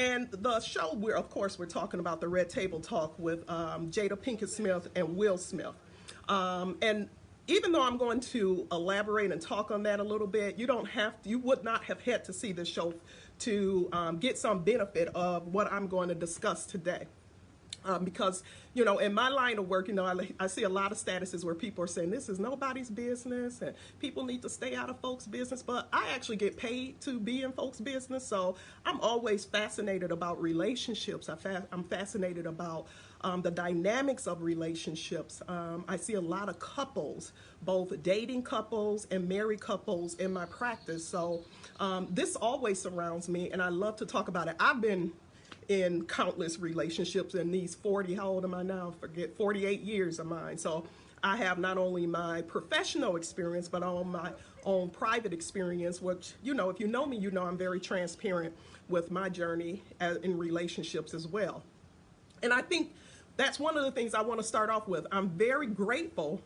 And the show, of course, we're talking about the Red Table Talk with Jada Pinkett Smith and Will Smith. And even though I'm going to elaborate and talk on that a little bit, you would not have had to see this show to get some benefit of what I'm going to discuss today. Because, in my line of work, I see a lot of statuses where people are saying this is nobody's business and people need to stay out of folks' business. But I actually get paid to be in folks' business. So I'm always fascinated about relationships. I'm fascinated about the dynamics of relationships. I see a lot of couples, both dating couples and married couples in my practice. So this always surrounds me, and I love to talk about it. I've been in countless relationships in these how old am I now? Forget 48 years of mine. So I have not only my professional experience, but on my own private experience, which, if you know me, I'm very transparent with my journey in relationships as well. And I think that's one of the things I want to start off with. I'm very grateful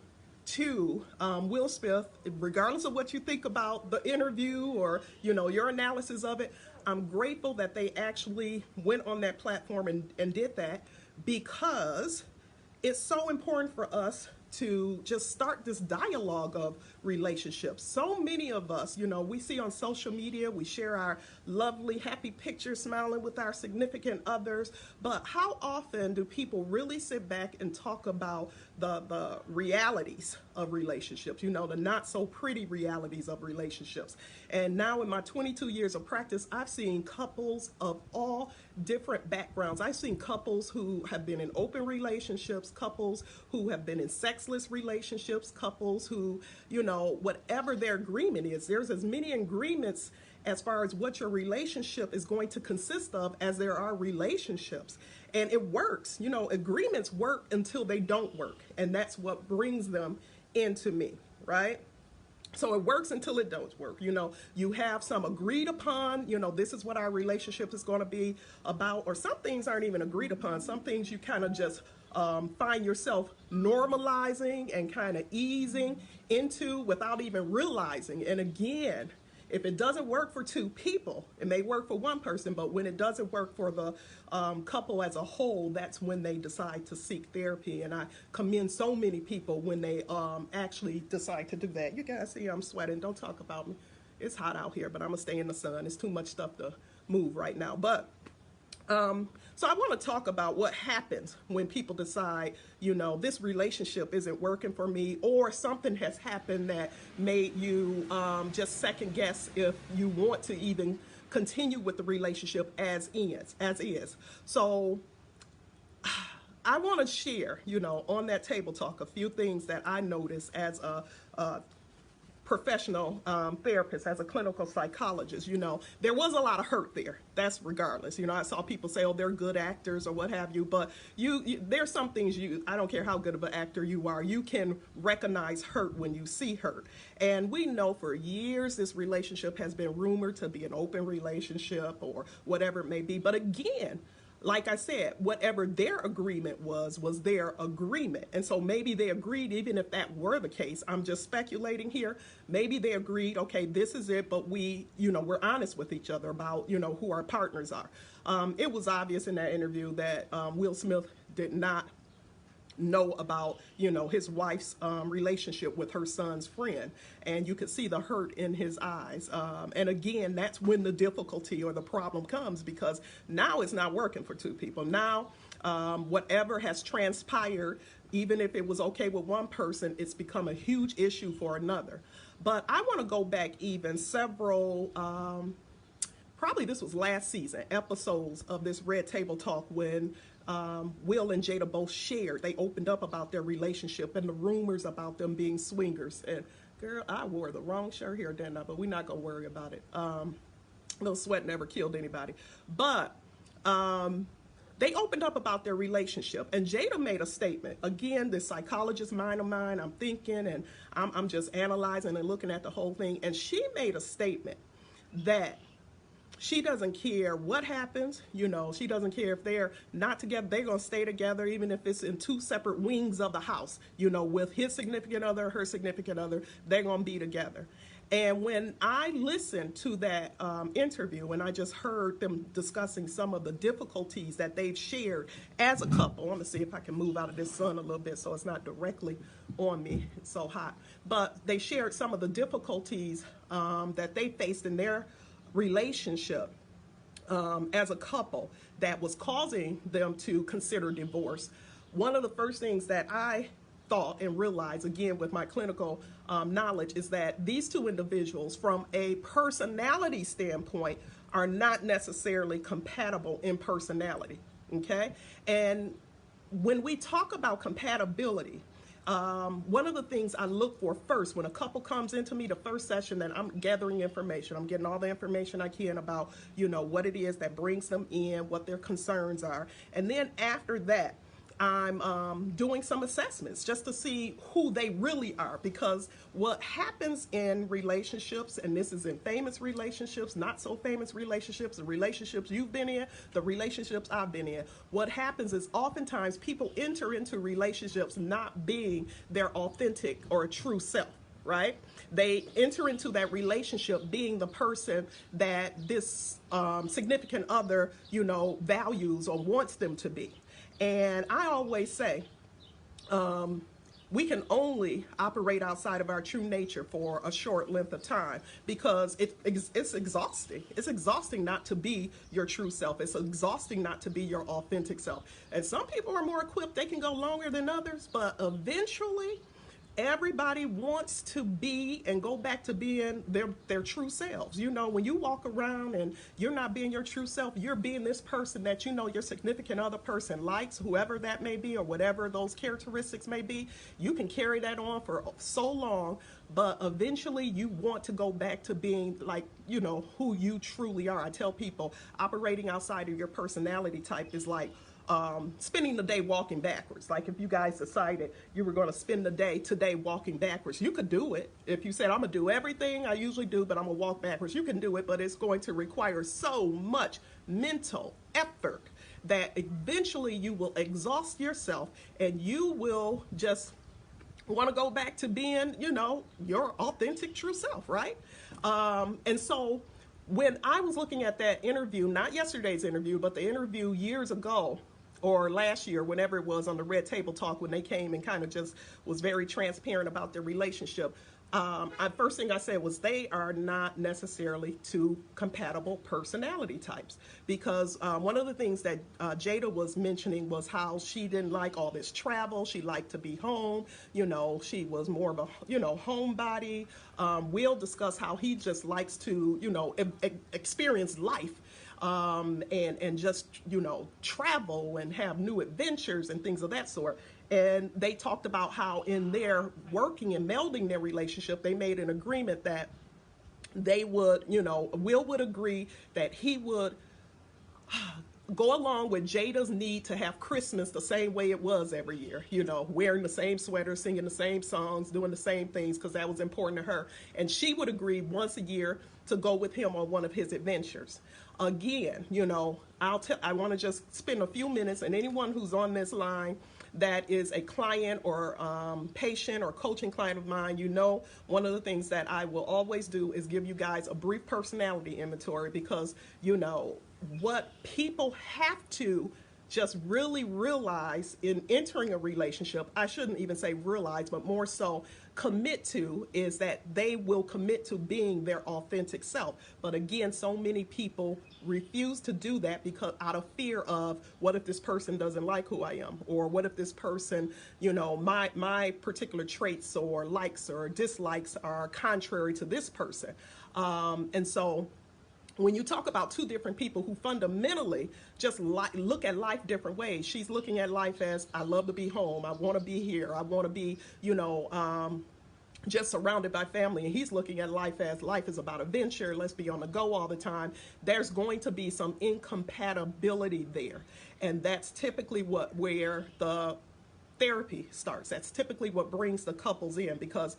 to Will Smith, regardless of what you think about the interview or, your analysis of it. I'm grateful that they actually went on that platform and did that, because it's so important for us to just start this dialogue of relationships. So many of us, we see on social media, we share our lovely, happy pictures, smiling with our significant others. But how often do people really sit back and talk about the realities of relationships, the not so pretty realities of relationships? And now in my 22 years of practice, I've seen couples of all different backgrounds. I've seen couples who have been in open relationships, couples who have been in sexless relationships, couples who, whatever their agreement is, there's as many agreements as far as what your relationship is going to consist of as there are relationships. And it works. Agreements work until they don't work. And that's what brings them into me, right? So it works until it don't work. You have some agreed upon, this is what our relationship is going to be about, or some things aren't even agreed upon. Some things you kind of just find yourself normalizing and kind of easing into without even realizing. And again, if it doesn't work for two people, it may work for one person, but when it doesn't work for the couple as a whole, that's when they decide to seek therapy. And I commend so many people when they actually decide to do that. You guys see I'm sweating. Don't talk about me. It's hot out here, but I'm going to stay in the sun. It's too much stuff to move right now. But so I want to talk about what happens when people decide, this relationship isn't working for me, or something has happened that made you just second guess if you want to even continue with the relationship as is. So I want to share, on that table talk, a few things that I noticed as a professional therapist, as a clinical psychologist. There was a lot of hurt there. That's regardless. I saw people say, oh, they're good actors or what have you, but there's some things I don't care how good of an actor you are, you can recognize hurt when you see hurt. And we know for years this relationship has been rumored to be an open relationship or whatever it may be. But again, like I said, whatever their agreement was their agreement. And so maybe they agreed, even if that were the case, I'm just speculating here. Maybe they agreed, okay, this is it, but we're honest with each other about, who our partners are. It was obvious in that interview that Will Smith did not know about, his wife's relationship with her son's friend. And you could see the hurt in his eyes. And again, that's when the difficulty or the problem comes, because now it's not working for two people. Now, whatever has transpired, even if it was okay with one person, it's become a huge issue for another. But I want to go back even several, probably this was last season, episodes of this Red Table Talk when Will and Jada both shared. They opened up about their relationship and the rumors about them being swingers. And girl, I wore the wrong shirt here, didn't I? But we're not going to worry about it. Little sweat never killed anybody. But they opened up about their relationship. And Jada made a statement. Again, this psychologist mind of mine, I'm thinking and I'm just analyzing and looking at the whole thing. And she made a statement that she doesn't care what happens, she doesn't care if they're not together, they're going to stay together, even if it's in two separate wings of the house, with his significant other, her significant other, they're going to be together. And when I listened to that interview and I just heard them discussing some of the difficulties that they've shared as a couple, I'm going to see if I can move out of this sun a little bit so it's not directly on me. It's so hot. But they shared some of the difficulties that they faced in their relationship as a couple that was causing them to consider divorce. One of the first things that I thought and realized, again with my clinical knowledge, is that these two individuals from a personality standpoint are not necessarily compatible in personality, okay? And when we talk about compatibility, one of the things I look for first when a couple comes into me, the first session, that I'm gathering information. I'm getting all the information I can about, what it is that brings them in, what their concerns are. And then after that, I'm doing some assessments just to see who they really are, because what happens in relationships, and this is in famous relationships, not so famous relationships, the relationships you've been in, the relationships I've been in, what happens is oftentimes people enter into relationships not being their authentic or true self. Right? They enter into that relationship being the person that this significant other, values or wants them to be. And I always say, we can only operate outside of our true nature for a short length of time, because it's exhausting. It's exhausting not to be your true self. It's exhausting not to be your authentic self. And some people are more equipped. They can go longer than others, but eventually everybody wants to be and go back to being their true selves. When you walk around and you're not being your true self, you're being this person that your significant other person likes, whoever that may be, or whatever those characteristics may be. You can carry that on for so long, but eventually you want to go back to being like, who you truly are. I tell people operating outside of your personality type is like spending the day walking backwards. Like if you guys decided you were going to spend the day today walking backwards, you could do it. If you said, I'm going to do everything I usually do, but I'm going to walk backwards, you can do it, but it's going to require so much mental effort that eventually you will exhaust yourself and you will just want to go back to being, your authentic true self, right? And so when I was looking at that interview, not yesterday's interview, but the interview years ago, or last year, whenever it was, on the Red Table Talk, when they came and kind of just was very transparent about their relationship, first thing I said was they are not necessarily two compatible personality types, because one of the things that Jada was mentioning was how she didn't like all this travel. She liked to be home. She was more of a, homebody. Will discuss how he just likes to, experience life. And just, travel and have new adventures and things of that sort. And they talked about how in their working and melding their relationship, they made an agreement that they would, Will would agree that he would go along with Jada's need to have Christmas the same way it was every year, wearing the same sweater, singing the same songs, doing the same things, because that was important to her. And she would agree once a year to go with him on one of his adventures. Again, I want to just spend a few minutes, and anyone who's on this line that is a client or patient or coaching client of mine, one of the things that I will always do is give you guys a brief personality inventory, because, what people have to just really realize in entering a relationship, I shouldn't even say realize, but more so commit to, is that they will commit to being their authentic self. But again, so many people refuse to do that because out of fear of, what if this person doesn't like who I am? Or what if this person, my particular traits or likes or dislikes are contrary to this person? And so when you talk about two different people who fundamentally just look at life different ways, she's looking at life as, I love to be home, I want to be here, I want to be, just surrounded by family, and he's looking at life as, life is about adventure, let's be on the go all the time. There's going to be some incompatibility there, and that's typically where the therapy starts. That's typically what brings the couples in, because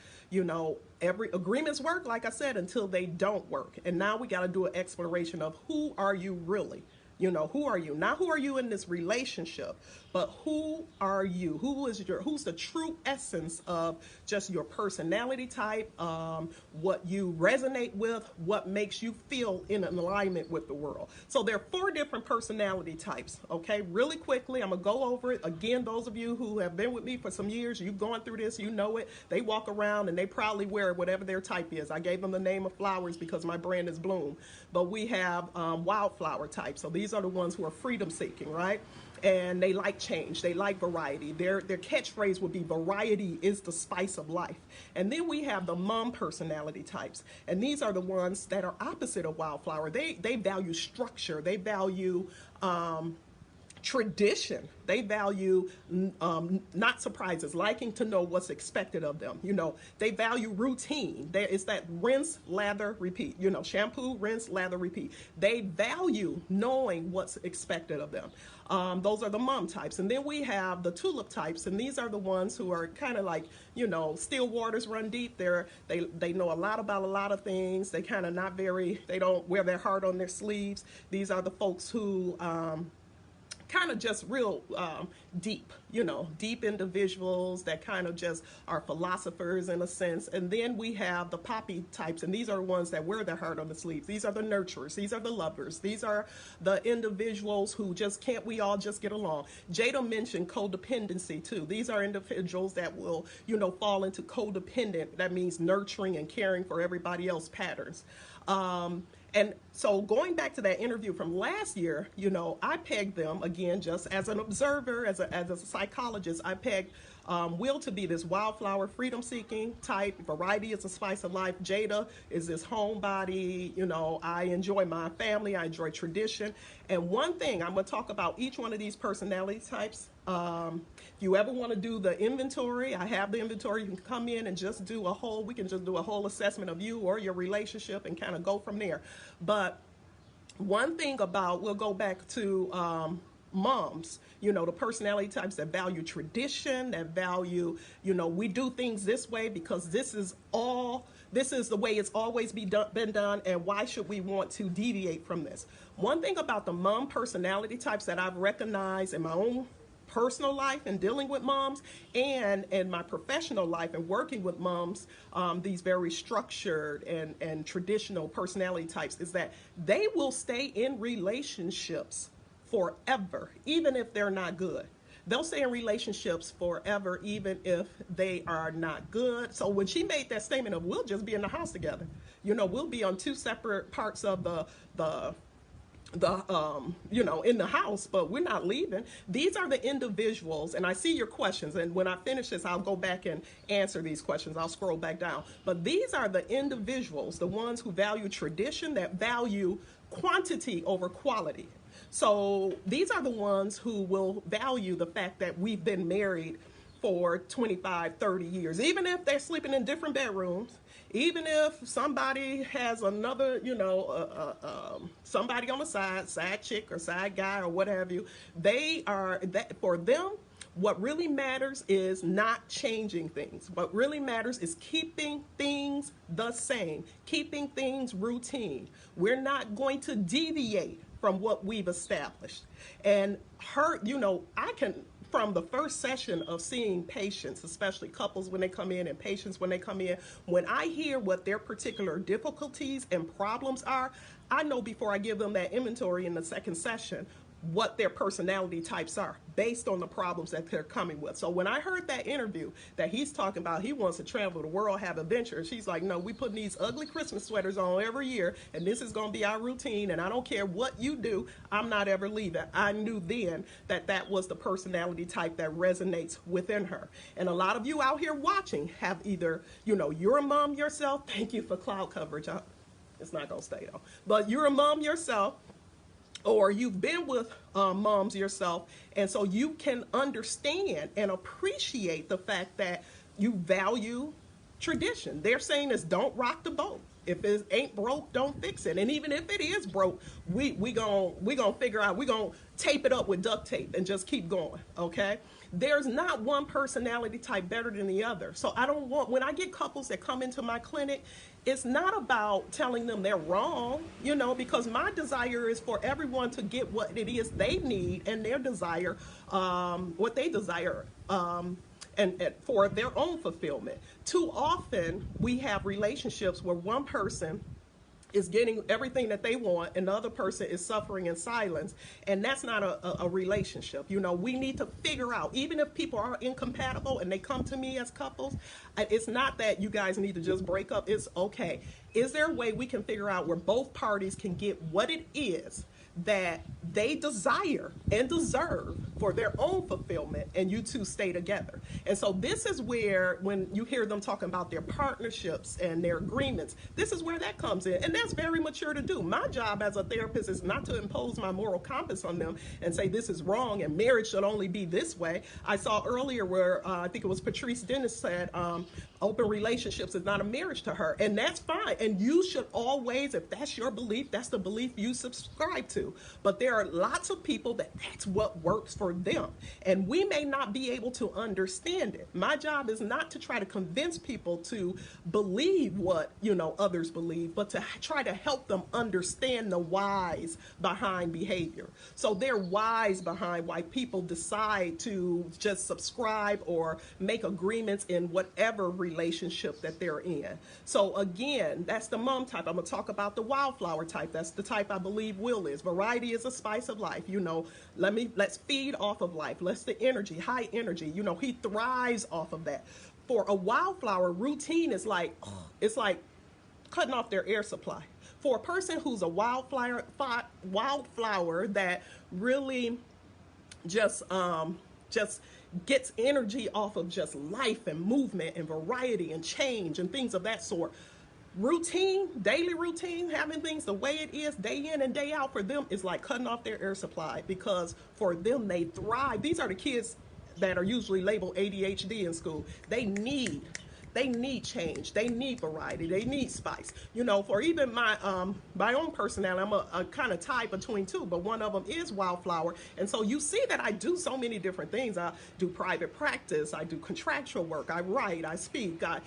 every agreements work, like I said, until they don't work. And now we got to do an exploration of, who are you really? You know, who are you? Not who are you in this relationship, but who are you? Who's the true essence of just your personality type, what you resonate with, what makes you feel in alignment with the world. So there are 4 different personality types, okay? Really quickly, I'm gonna go over it. Again, those of you who have been with me for some years, you've gone through this, you know it. They walk around and they proudly wear whatever their type is. I gave them the name of flowers because my brand is Bloom. But we have wildflower types. So these are the ones who are freedom seeking, right? And they like change, they like variety. Their catchphrase would be variety is the spice of life. And then we have the mom personality types. And these are the ones that are opposite of wildflower. They value structure, they value tradition. They value not surprises, liking to know what's expected of them. You know, they value routine. It's that rinse, lather, repeat. You know, shampoo, rinse, lather, repeat. They value knowing what's expected of them. Those are the mom types. And then we have the tulip types, and these are the ones who are kind of like, you know, still waters run deep. They know a lot about a lot of things. They kind of they don't wear their heart on their sleeves. These are the folks who kind of just real deep, you know, deep individuals that kind of just are philosophers in a sense. And then we have the poppy types, and these are the ones that wear their heart on the sleeves. These are the nurturers. These are the lovers. These are the individuals who just can't we all just get along. Jada mentioned codependency too. These are individuals that will, you know, fall into codependent. That means nurturing and caring for everybody else patterns. And so going back to that interview from last year, you know, I pegged them, again, just as an observer, as a psychologist, I pegged Will to be this wildflower, freedom-seeking type. Variety is a spice of life. Jada is this homebody. You know, I enjoy my family. I enjoy tradition. And one thing, I'm going to talk about each one of these personality types. If you ever want to do the inventory, I have the inventory. You can come in and just do we can just do a whole assessment of you or your relationship and kind of go from there. But one thing we'll go back to moms, you know, the personality types that value tradition, that value, you know, we do things this way because this is the way it's always been done, and why should we want to deviate from this? One thing about the mom personality types that I've recognized in my own personal life and dealing with moms, and in my professional life and working with moms, these very structured and traditional personality types, is that they will stay in relationships forever, even if they're not good. They'll stay in relationships forever, even if they are not good. So when she made that statement of, we'll just be in the house together, you know, we'll be on 2 separate parts of the you know, in the house, but we're not leaving. These are the individuals, and I see your questions, and when I finish this, I'll go back and answer these questions. I'll scroll back down. But these are the individuals, the ones who value tradition, that value quantity over quality. So these are the ones who will value the fact that we've been married for 25, 30 years, even if they're sleeping in different bedrooms, even if somebody has another, you know, somebody on the side chick or side guy or what have you. For them, what really matters is not changing things. What really matters is keeping things the same, keeping things routine. We're not going to deviate from what we've established. And you know, from the first session of seeing patients, especially couples when they come in and patients when they come in, when I hear what their particular difficulties and problems are, I know before I give them that inventory in the second session what their personality types are based on the problems that they're coming with. So when I heard that interview that he's talking about, he wants to travel the world, have adventures. She's like, no, we putting these ugly Christmas sweaters on every year, and this is going to be our routine, and I don't care what you do, I'm not ever leaving. I knew then that was the personality type that resonates within her. And a lot of you out here watching have either, you know, you're a mom yourself. Thank you for cloud coverage. It's not going to stay though. But you're a mom yourself, or you've been with moms yourself, and so you can understand and appreciate the fact that you value tradition. They're saying this, don't rock the boat. If it ain't broke, don't fix it. And even if it is broke, we gonna figure out, we gonna tape it up with duct tape and just keep going, okay? There's not one personality type better than the other. So I don't want, when I get couples that come into my clinic, it's not about telling them they're wrong, you know, because my desire is for everyone to get what it is they need and their desire, what they desire. And for their own fulfillment. Too often, we have relationships where one person is getting everything that they want and the other person is suffering in silence, and that's not a relationship. You know, we need to figure out, even if people are incompatible and they come to me as couples, it's not that you guys need to just break up. It's okay, is there a way we can figure out where both parties can get what it is that they desire and deserve for their own fulfillment, and you two stay together? And so this is where, when you hear them talking about their partnerships and their agreements, this is where that comes in, and that's very mature to do. My job as a therapist is not to impose my moral compass on them and say this is wrong and marriage should only be this way. I saw earlier where I think it was Patrice Dennis said open relationships is not a marriage to her, and that's fine, and you should always, if that's your belief, that's the belief you subscribe to. But there are lots of people that's what works for them, and we may not be able to understand it. My job is not to try to convince people to believe what, you know, others believe, but to try to help them understand the whys behind behavior. So they're whys behind why people decide to just subscribe or make agreements in whatever relationship that they're in. So again, that's the mom type. I'm gonna talk about the wildflower type. That's the type I believe Will is. Variety is a spice of life. You know, let's feed off of life. Let's the energy, high energy. You know, he thrives off of that. For a wildflower, routine is like, it's like cutting off their air supply. For a person who's a wildflower that really just gets energy off of just life and movement and variety and change and things of that sort. Routine, daily routine, having things the way it is day in and day out, for them is like cutting off their air supply, because for them, they thrive. These are the kids that are usually labeled ADHD in school. They need change, they need variety, they need spice. You know, for even my own personality, I'm a kind of tie between two, but one of them is wildflower. And so you see that I do so many different things. I do private practice, I do contractual work, I write, I speak, I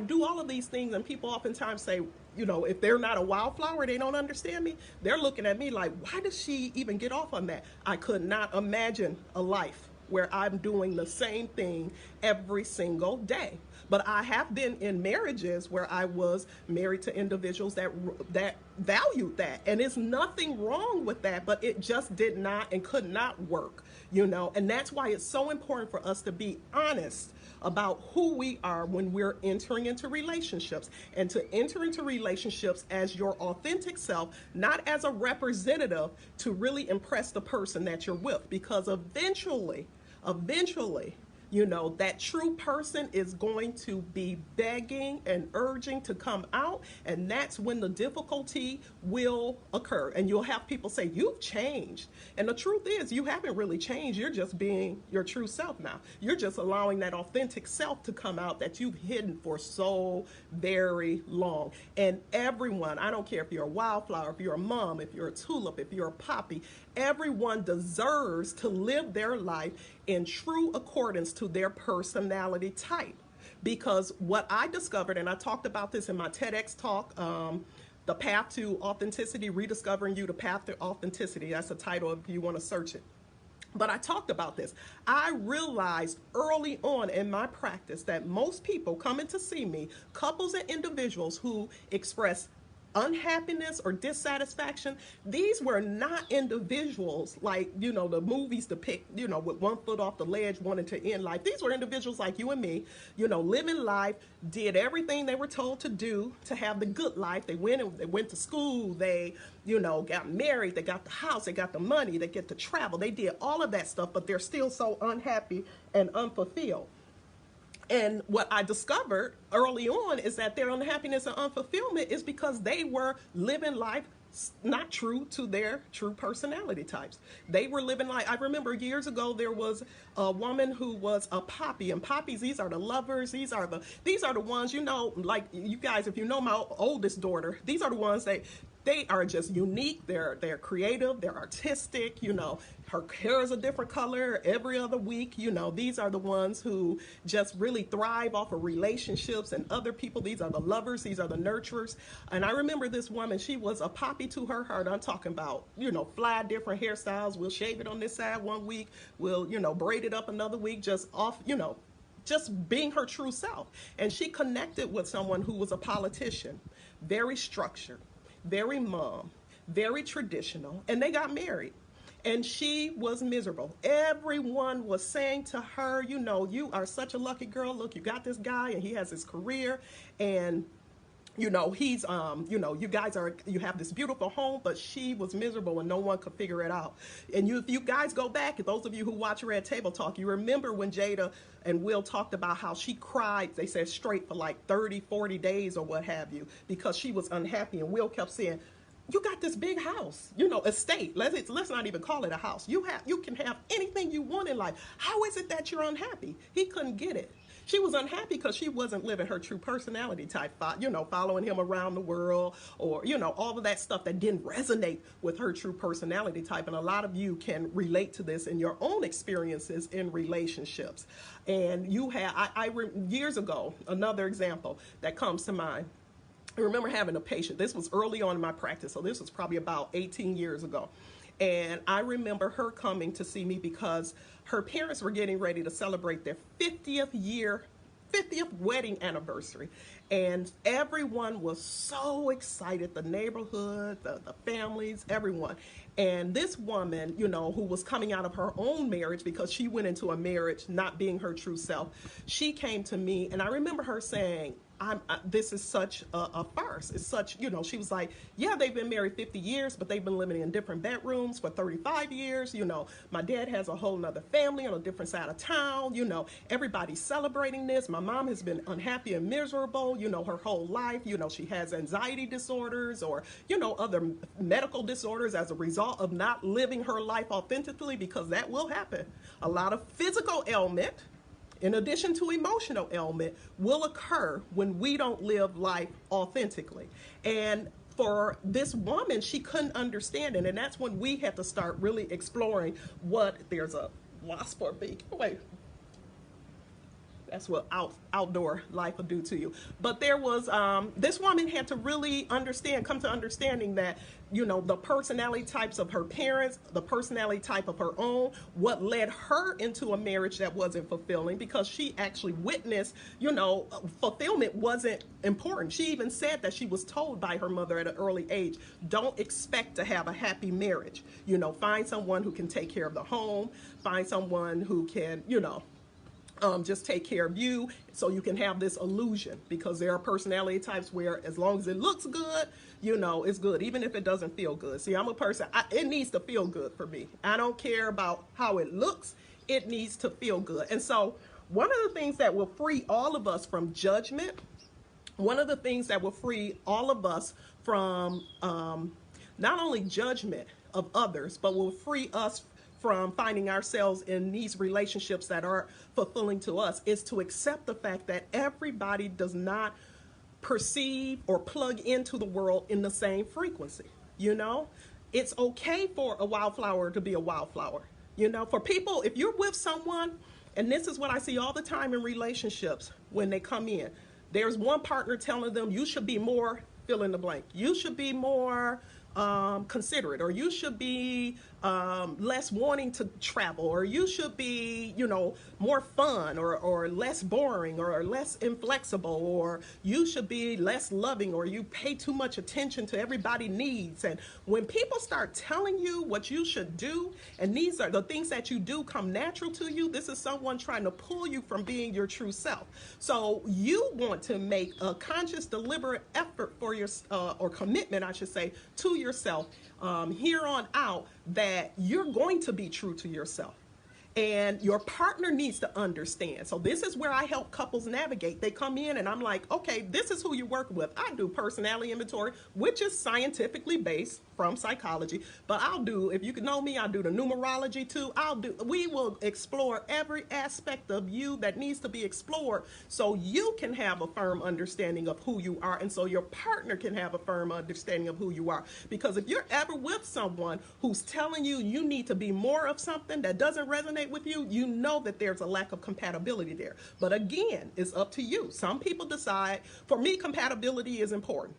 do all of these things, and people oftentimes say, you know, if they're not a wildflower, they don't understand me. They're looking at me like, why does she even get off on that? I could not imagine a life where I'm doing the same thing every single day. But I have been in marriages where I was married to individuals that valued that. And there's nothing wrong with that, but it just did not and could not work, you know. And that's why it's so important for us to be honest about who we are when we're entering into relationships, and to enter into relationships as your authentic self, not as a representative to really impress the person that you're with, because eventually, you know, that true person is going to be begging and urging to come out, and that's when the difficulty will occur. And you'll have people say, you've changed. And the truth is, you haven't really changed. You're just being your true self now. You're just allowing that authentic self to come out that you've hidden for so very long. And everyone, I don't care if you're a wildflower, if you're a mom, if you're a tulip, if you're a poppy, everyone deserves to live their life in true accordance to their personality type. Because what I discovered, and I talked about this in my TEDx talk, The Path to Authenticity, Rediscovering You, The Path to Authenticity. That's the title if you want to search it. But I talked about this. I realized early on in my practice that most people coming to see me, couples and individuals who express unhappiness or dissatisfaction, these were not individuals like, you know, the movies depict, you know, with one foot off the ledge wanting to end life. These were individuals like you and me, you know, living life, did everything they were told to do to have the good life. They went to school, they, you know, got married, they got the house, they got the money, they get to travel, they did all of that stuff, but they're still so unhappy and unfulfilled. And what I discovered early on is that their unhappiness and unfulfillment is because they were living life not true to their true personality types. They were living life. I remember years ago there was a woman who was a poppy, and poppies, these are the lovers, these are the ones, you know, like you guys, if you know my oldest daughter, these are the ones that They are just unique. They're creative. They're artistic. Her hair is a different color every other week. These are the ones who just really thrive off of relationships and other people. These are the lovers. These are the nurturers. And I remember this woman. She was a poppy to her heart. I'm talking about fly different hairstyles. We'll shave it on this side one week. We'll braid it up another week. Just off just being her true self. And she connected with someone who was a politician, very structured, very mom, very traditional, and they got married. And she was miserable. Everyone was saying to her, you are such a lucky girl. Look, you got this guy and he has his career, and he's you have this beautiful home. But she was miserable and no one could figure it out. And if you guys go back, those of you who watch Red Table Talk, you remember when Jada and Will talked about how she cried, they said, straight for like 30-40 days or what have you, because she was unhappy. And Will kept saying, you got this big house, estate. Let's not even call it a house. You can have anything you want in life. How is it that you're unhappy? He couldn't get it. She was unhappy because she wasn't living her true personality type, following him around the world, or, all of that stuff that didn't resonate with her true personality type. And a lot of you can relate to this in your own experiences in relationships. And years ago, another example that comes to mind, I remember having a patient. This was early on in my practice, so this was probably about 18 years ago. And I remember her coming to see me because her parents were getting ready to celebrate their 50th wedding anniversary. And everyone was so excited, the neighborhood, the families, everyone. And this woman, who was coming out of her own marriage because she went into a marriage not being her true self, she came to me, and I remember her saying, this is such a farce. It's such, she was like, yeah, they've been married 50 years, but they've been living in different bedrooms for 35 years. My dad has a whole nother family on a different side of town. Everybody's celebrating this. My mom has been unhappy and miserable, her whole life. She has anxiety disorders or, other medical disorders as a result of not living her life authentically, because that will happen. A lot of physical ailment, in addition to emotional ailment, will occur when we don't live life authentically. And for this woman, she couldn't understand it. And that's when we had to start really exploring there's a wasp or bee. Wait. That's what outdoor life will do to you. But there was, this woman had to really come to understanding that, the personality types of her parents, the personality type of her own, what led her into a marriage that wasn't fulfilling, because she actually witnessed, fulfillment wasn't important. She even said that she was told by her mother at an early age, don't expect to have a happy marriage. Find someone who can take care of the home, find someone who can, just take care of you, so you can have this illusion, because there are personality types where as long as it looks good, it's good, even if it doesn't feel good. See, I'm a person, it needs to feel good for me. I don't care about how it looks. It needs to feel good. And so one of the things that will free all of us from judgment, one of the things that will free all of us from not only judgment of others, but will free us from finding ourselves in these relationships that are fulfilling to us, is to accept the fact that everybody does not perceive or plug into the world in the same frequency. It's okay for a wildflower to be a wildflower. For people, if you're with someone, and this is what I see all the time in relationships when they come in, there's one partner telling them, you should be more fill in the blank. You should be more considerate, or you should be less wanting to travel, or you should be, more fun, or less boring, or less inflexible, or you should be less loving, or you pay too much attention to everybody's needs. And when people start telling you what you should do, and these are the things that you do come natural to you, this is someone trying to pull you from being your true self. So you want to make a conscious, deliberate effort for your, or commitment, I should say, to yourself here on out, that you're going to be true to yourself. And your partner needs to understand. So this is where I help couples navigate. They come in and I'm like, okay, this is who you're working with. I do personality inventory, which is scientifically based from psychology. But I'll do, if you can know me, I'll do the numerology too. We will explore every aspect of you that needs to be explored so you can have a firm understanding of who you are, and so your partner can have a firm understanding of who you are. Because if you're ever with someone who's telling you you need to be more of something that doesn't resonate with you, you know that there's a lack of compatibility there. But again, it's up to you. Some people decide, for me, compatibility is important.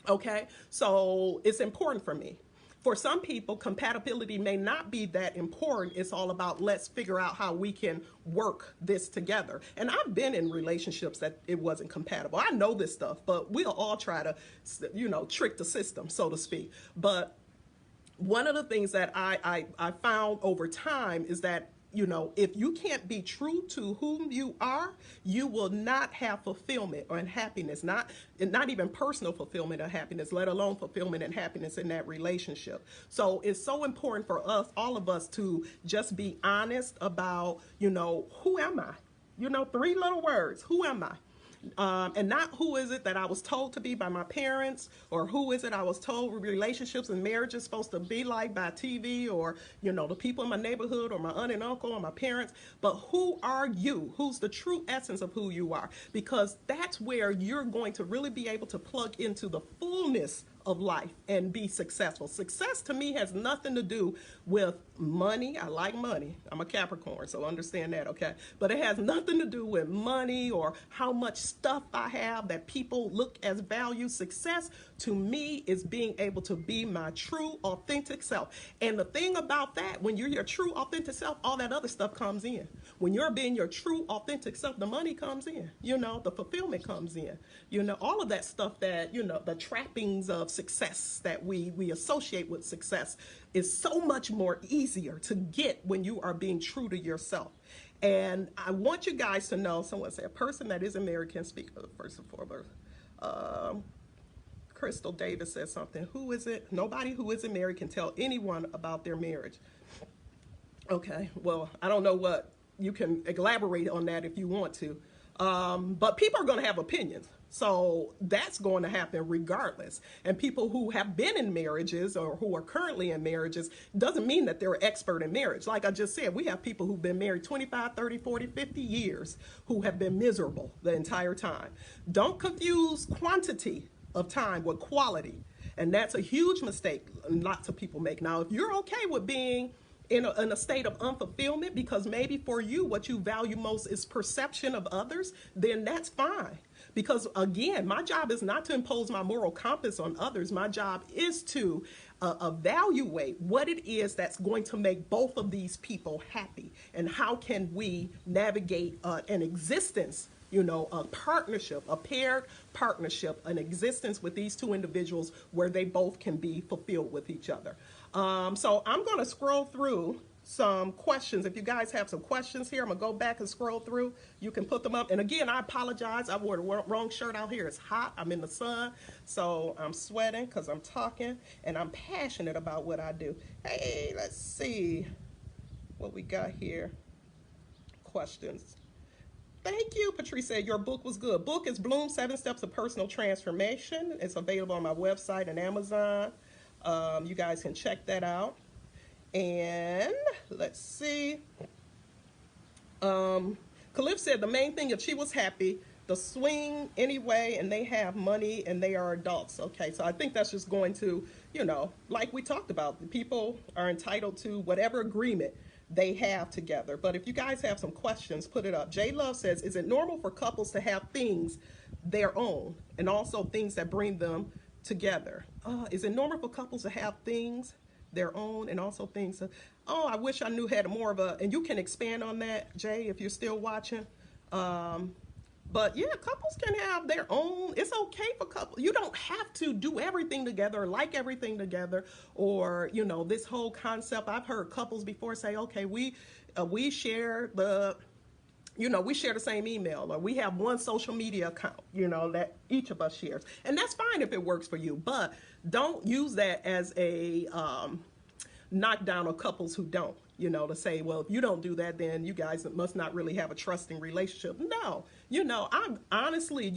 Okay, so it's important for me. For some people, compatibility may not be that important. It's all about, let's figure out how we can work this together. And I've been in relationships that it wasn't compatible. I know this stuff, but we'll all try to, trick the system, so to speak. But one of the things that I found over time is that, if you can't be true to whom you are, you will not have fulfillment or happiness, not even personal fulfillment or happiness, let alone fulfillment and happiness in that relationship. So it's so important for us, all of us, to just be honest about, who am I? 3 little words. Who am I? And not who is it that I was told to be by my parents, or who is it I was told relationships and marriage is supposed to be like by TV, or, the people in my neighborhood, or my aunt and uncle, or my parents. But who are you? Who's the true essence of who you are? Because that's where you're going to really be able to plug into the fullness of life and be successful. Success to me has nothing to do with money. I like money. I'm a Capricorn, so understand that, okay? But it has nothing to do with money or how much stuff I have that people look as value. Success to me is being able to be my true, authentic self. And the thing about that, when you're your true, authentic self, all that other stuff comes in. When you're being your true, authentic self, the money comes in, the fulfillment comes in, all of that stuff that, the trappings of success that we associate with success is so much more easier to get when you are being true to yourself. And I want you guys to know, someone said, a person that isn't married can speak first and foremost. Crystal Davis says something. Who is it? Nobody who isn't married can tell anyone about their marriage. Okay, well, I don't know what, you can elaborate on that if you want to. But people are going to have opinions. So that's going to happen regardless. And people who have been in marriages or who are currently in marriages doesn't mean that they're an expert in marriage. Like I just said, we have people who've been married 25, 30, 40, 50 years who have been miserable the entire time. Don't confuse quantity of time with quality. And that's a huge mistake lots of people make. Now, if you're okay with being in a state of unfulfillment because maybe for you what you value most is perception of others, then that's fine. Because again, my job is not to impose my moral compass on others. My job is to evaluate what it is that's going to make both of these people happy, and how can we navigate an existence, a partnership, a paired partnership, an existence with these two individuals where they both can be fulfilled with each other. So I'm going to scroll through some questions. If you guys have some questions here, I'm going to go back and scroll through. You can put them up. And again, I apologize. I wore the wrong shirt out here. It's hot. I'm in the sun. So I'm sweating because I'm talking. And I'm passionate about what I do. Hey, let's see what we got here. Questions. Thank you, Patrice said your book was good. Book is Bloom 7 Steps of Personal Transformation. It's available on my website and Amazon. You guys can check that out. And let's see. Khalif said the main thing, if she was happy, the swing anyway, and they have money and they are adults. Okay, so I think that's just going to, like we talked about, the people are entitled to whatever agreement they have together. But if you guys have some questions, put it up. J Love says, is it normal for couples to have things their own and also things that bring them together? Is it normal for couples to have things their own and also things that, I wish I knew had more of a, and you can expand on that, Jay, if you're still watching. But yeah, couples can have their own. It's okay for couples. You don't have to do everything together or like everything together, or, this whole concept. I've heard couples before say, okay, we share we share the same email, or we have one social media account, that each of us shares. And that's fine if it works for you, but don't use that as a knockdown of couples who don't. to say, well, if you don't do that, then you guys must not really have a trusting relationship. No, I'm honestly,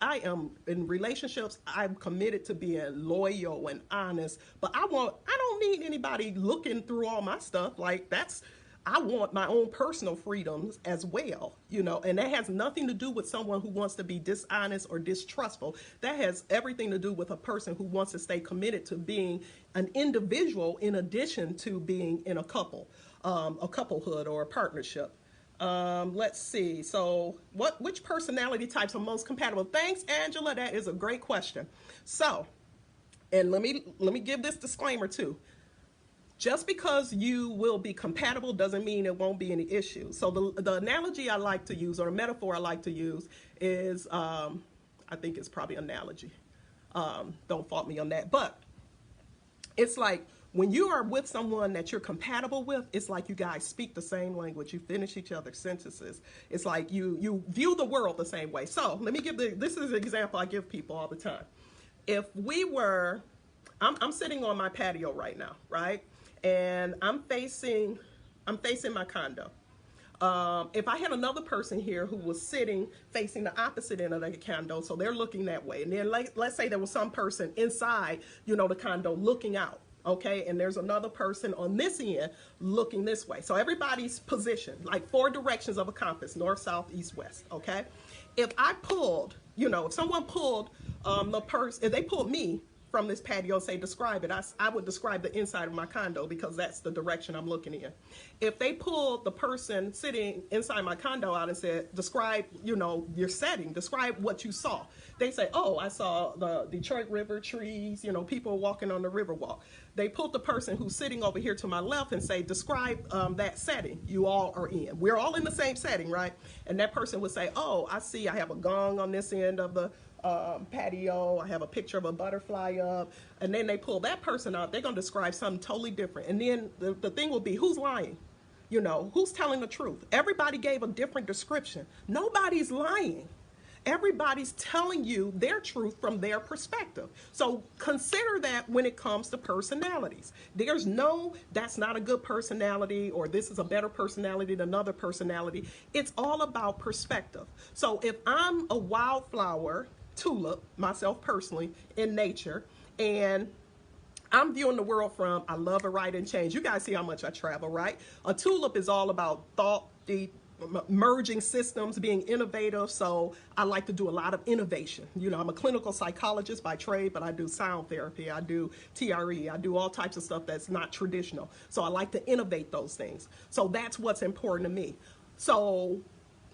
I am in relationships. I'm committed to being loyal and honest, but I don't need anybody looking through all my stuff. Like I want my own personal freedoms as well, and that has nothing to do with someone who wants to be dishonest or distrustful. That has everything to do with a person who wants to stay committed to being an individual in addition to being in a couplehood or a partnership. Let's see. So which personality types are most compatible? Thanks, Angela. That is a great question. So, and let me give this disclaimer too. Just because you will be compatible doesn't mean it won't be any issues. So the analogy I like to use, or the metaphor I like to use, is I think it's probably analogy. Don't fault me on that. But it's like when you are with someone that you're compatible with, it's like you guys speak the same language. You finish each other's sentences. It's like you view the world the same way. So let me this is an example I give people all the time. If we were, I'm sitting on my patio right now, right? And I'm facing my condo. If I had another person here who was sitting facing the opposite end of the condo, so they're looking that way, and then let's say there was some person inside, the condo looking out, okay, and there's another person on this end looking this way. So everybody's positioned like 4 directions of a compass: north, south, east, west. Okay, if I pulled, if someone pulled if they pulled me from this patio and say, describe it, I would describe the inside of my condo because that's the direction I'm looking in. If they pulled the person sitting inside my condo out and said, describe, your setting, describe what you saw, they say, oh, I saw the Detroit River, trees, people walking on the river walk. They pulled the person who's sitting over here to my left and say, describe that setting you all are in. We're all in the same setting, right? And that person would say, oh, I have a gong on this end of the patio, I have a picture of a butterfly up, and then they pull that person out, they're going to describe something totally different. And then the thing will be, who's lying? Who's telling the truth? Everybody gave a different description. Nobody's lying. Everybody's telling you their truth from their perspective. So consider that when it comes to personalities. There's that's not a good personality, or this is a better personality than another personality. It's all about perspective. So if I'm a wildflower tulip, myself personally, in nature, and I'm viewing the world from, I love variety and change. You guys see how much I travel, right? A tulip is all about thought, merging systems, being innovative. So I like to do a lot of innovation. I'm a clinical psychologist by trade, but I do sound therapy, I do TRE, I do all types of stuff that's not traditional. So I like to innovate those things. So that's what's important to me. So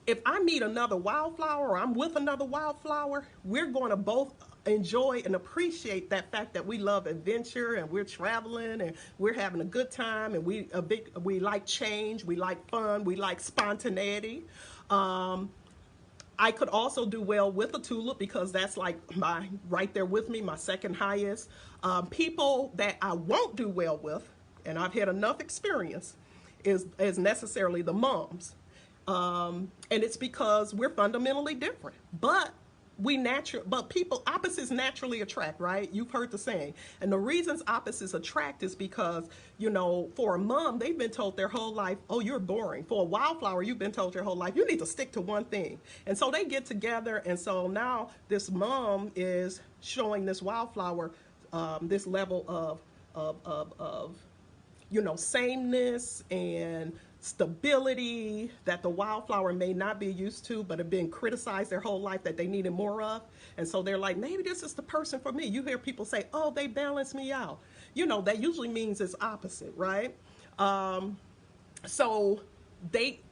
if I meet another wildflower, or I'm with another wildflower, we're going to both enjoy and appreciate that fact that we love adventure, and we're traveling, and we're having a good time, and we like change, we like fun, we like spontaneity. I could also do well with a tulip because that's like right there with me, my second highest. People that I won't do well with, and I've had enough experience, is necessarily the mums. And it's because we're fundamentally different, but people, opposites naturally attract, right? You've heard the saying. And the reasons opposites attract is because, for a mom, they've been told their whole life, oh, you're boring. For a wildflower, you've been told your whole life, you need to stick to one thing. And so they get together, and so now this mom is showing this wildflower this level of sameness and stability that the wildflower may not be used to, but have been criticized their whole life that they needed more of. And so they're like, maybe this is the person for me. You hear people say, oh, they balance me out. That usually means it's opposite, right? So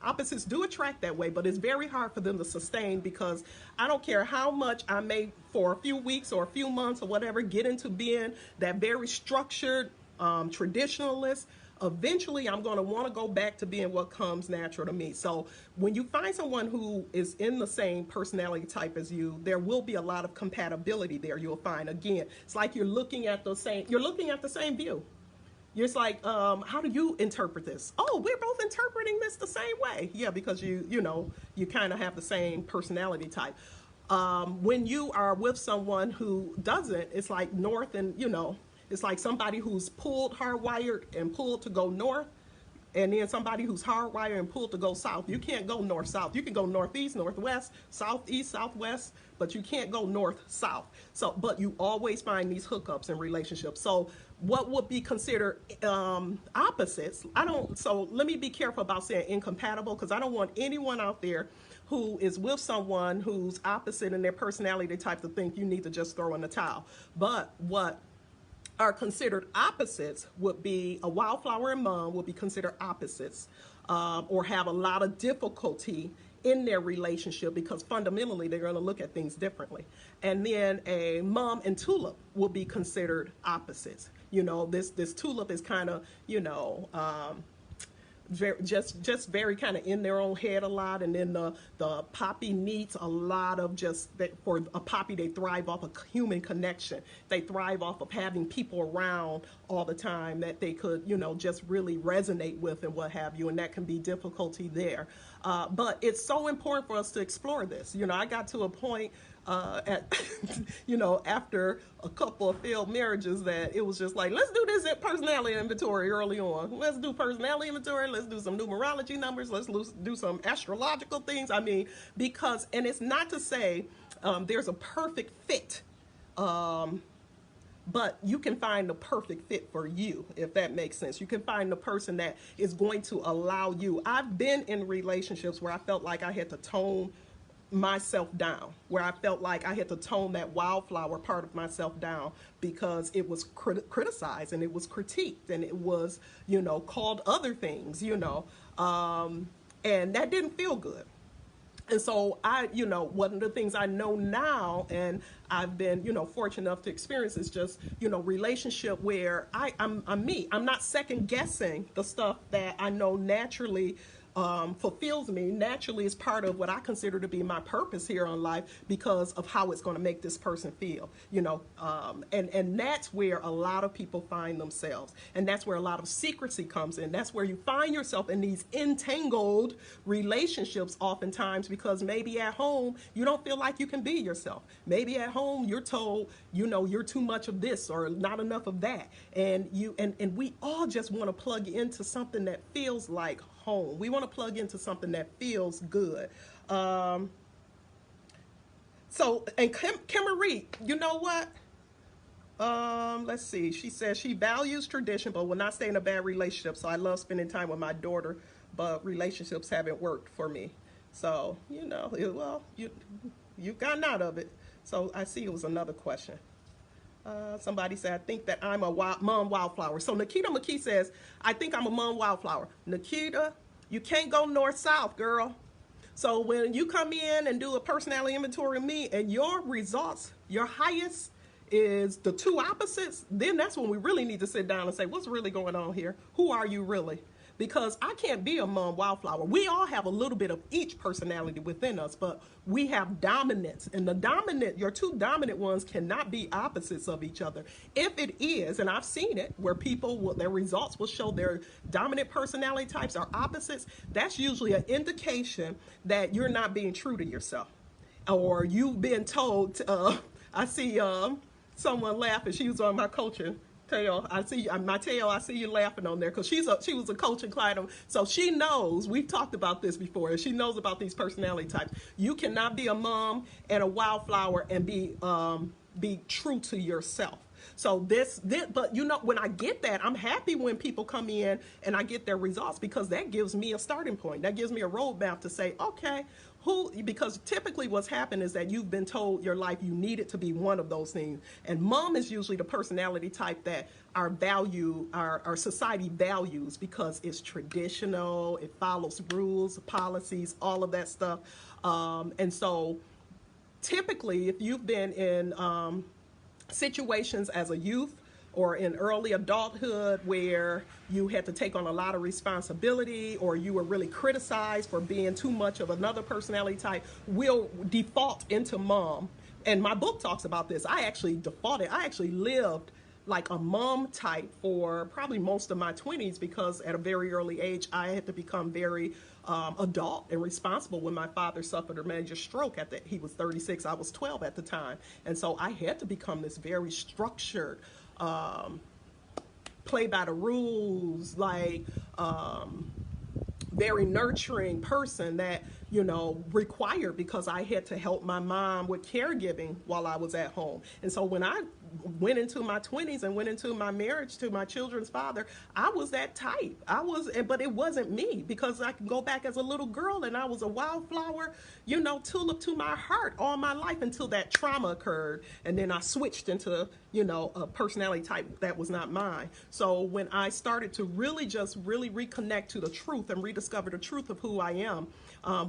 opposites do attract that way, but it's very hard for them to sustain, because I don't care how much I may, for a few weeks or a few months or whatever, get into being that very structured traditionalist. Eventually, I'm going to want to go back to being what comes natural to me. So when you find someone who is in the same personality type as you, there will be a lot of compatibility there. You'll find, again, it's like you're looking at the same view. You're just like, how do you interpret this? Oh, we're both interpreting this the same way. Yeah, because you kind of have the same personality type. When you are with someone who doesn't, it's like north and, it's like somebody who's hardwired and pulled to go north. And then somebody who's hardwired and pulled to go south. You can't go north-south. You can go northeast, northwest, southeast, southwest, but you can't go north-south. So, but you always find these hookups in relationships. So what would be considered opposites? So let me be careful about saying incompatible, because I don't want anyone out there who is with someone who's opposite in their personality type to think you need to just throw in the towel. But what are considered opposites would be a wildflower and mom would be considered opposites, or have a lot of difficulty in their relationship because fundamentally they're going to look at things differently. And then a mom and tulip will be considered opposites. You know, this tulip is kind of, you know, just very kind of in their own head a lot, and then the poppy needs a lot of for a poppy, they thrive off of human connection. They thrive off of having people around all the time that they could, you know, just really resonate with and what have you, and that can be difficulty there. But it's so important for us to explore this. You know, I got to a point you know, after a couple of failed marriages that it was just like, let's do this personality inventory early on. Let's do personality inventory. Let's do some numerology numbers. Let's do some astrological things. I mean, because, and it's not to say there's a perfect fit, but you can find the perfect fit for you, if that makes sense. You can find the person that is going to allow you. I've been in relationships where I felt like I had to tone myself down, where I felt like I had to tone that wildflower part of myself down because it was criticized and it was critiqued and it was, you know, called other things, you know, and that didn't feel good. And so you know, one of the things I know now, and I've been, you know, fortunate enough to experience, is just, you know, relationship where I'm me. I'm not second guessing the stuff that I know naturally fulfills me, naturally is part of what I consider to be my purpose here on life because of how it's going to make this person feel, you know, and that's where a lot of people find themselves, and that's where a lot of secrecy comes in. That's where you find yourself in these entangled relationships oftentimes, because maybe at home you don't feel like you can be yourself. Maybe at home you're told, you know, you're too much of this or not enough of that, and we all just want to plug into something that feels like home. We want to plug into something that feels good. So, and Kim Marie, you know what? Let's see. She says she values tradition, but will not stay in a bad relationship. So I love spending time with my daughter, but relationships haven't worked for me. So, you know, well, you've gotten out of it. So I see it was another question. Somebody said, I think that I'm a mom wildflower. So Nikita McKee says, I think I'm a mom wildflower. Nikita, you can't go north-south, girl. So when you come in and do a personality inventory of me and your results, your highest is the two opposites, then that's when we really need to sit down and say, what's really going on here? Who are you really? Because I can't be a mom wildflower. We all have a little bit of each personality within us, but we have dominance. And your two dominant ones cannot be opposites of each other. If it is, and I've seen it, where their results will show their dominant personality types are opposites, that's usually an indication that you're not being true to yourself. Or you've been told, I see someone laughing, she was on my coaching. Tail, I see you laughing on there, because she was a coaching client, so she knows. We've talked about this before, and she knows about these personality types. You cannot be a mom and a wildflower and be true to yourself. So but you know, when I get that, I'm happy when people come in and I get their results, because that gives me a starting point. That gives me a roadmap to say, okay, because typically what's happened is that you've been told your life you need it to be one of those things. And mom is usually the personality type that our society values, because it's traditional, it follows rules, policies, all of that stuff. And so typically, if you've been in situations as a youth or in early adulthood where you had to take on a lot of responsibility, or you were really criticized for being too much of another personality type, will default into mom. And my book talks about this. I actually lived like a mom type for probably most of my 20s, because at a very early age I had to become very adult and responsible when my father suffered a major stroke. He was 36, I was 12 at the time, and so I had to become this very structured play by the rules, like very nurturing person that, you know, required, because I had to help my mom with caregiving while I was at home. And so when I went into my 20s and went into my marriage to my children's father, I was that type. But it wasn't me, because I can go back as a little girl and I was a wildflower, you know, tulip to my heart all my life until that trauma occurred. And then I switched into, you know, a personality type that was not mine. So when I started to really reconnect to the truth and rediscover the truth of who I am,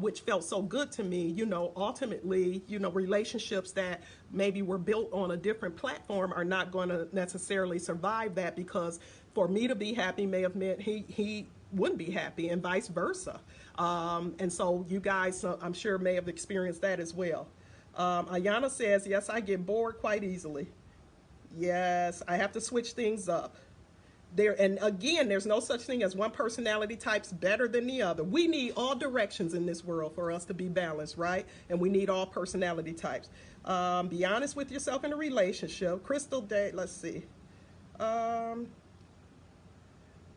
which felt so good to me, you know, ultimately, you know, relationships that maybe were built on a different platform are not going to necessarily survive that, because for me to be happy may have meant he wouldn't be happy, and vice versa. And so you guys, I'm sure, may have experienced that as well. Ayana says, yes, I get bored quite easily. Yes, I have to switch things up. And again, there's no such thing as one personality type's better than the other. We need all directions in this world for us to be balanced, right? And we need all personality types. Be honest with yourself in a relationship. Crystal Day, let's see.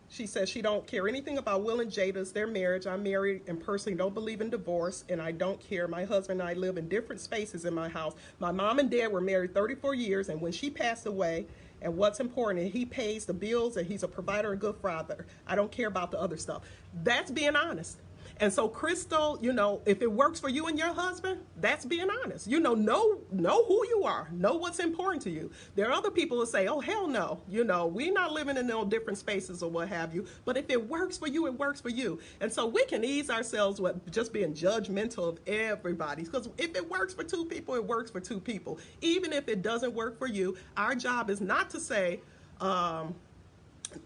She says she don't care anything about Will and Jada's, their marriage. I'm married and personally don't believe in divorce, and I don't care. My husband and I live in different spaces in my house. My mom and dad were married 34 years, and when she passed away, and what's important, he pays the bills and he's a provider and good father. I don't care about the other stuff. That's being honest. And so, Crystal, you know, if it works for you and your husband, that's being honest. You know who you are. Know what's important to you. There are other people who say, oh, hell no. You know, we're not living in no different spaces or what have you. But if it works for you, it works for you. And so we can ease ourselves with just being judgmental of everybody. Because if it works for two people, it works for two people. Even if it doesn't work for you, our job is not to say,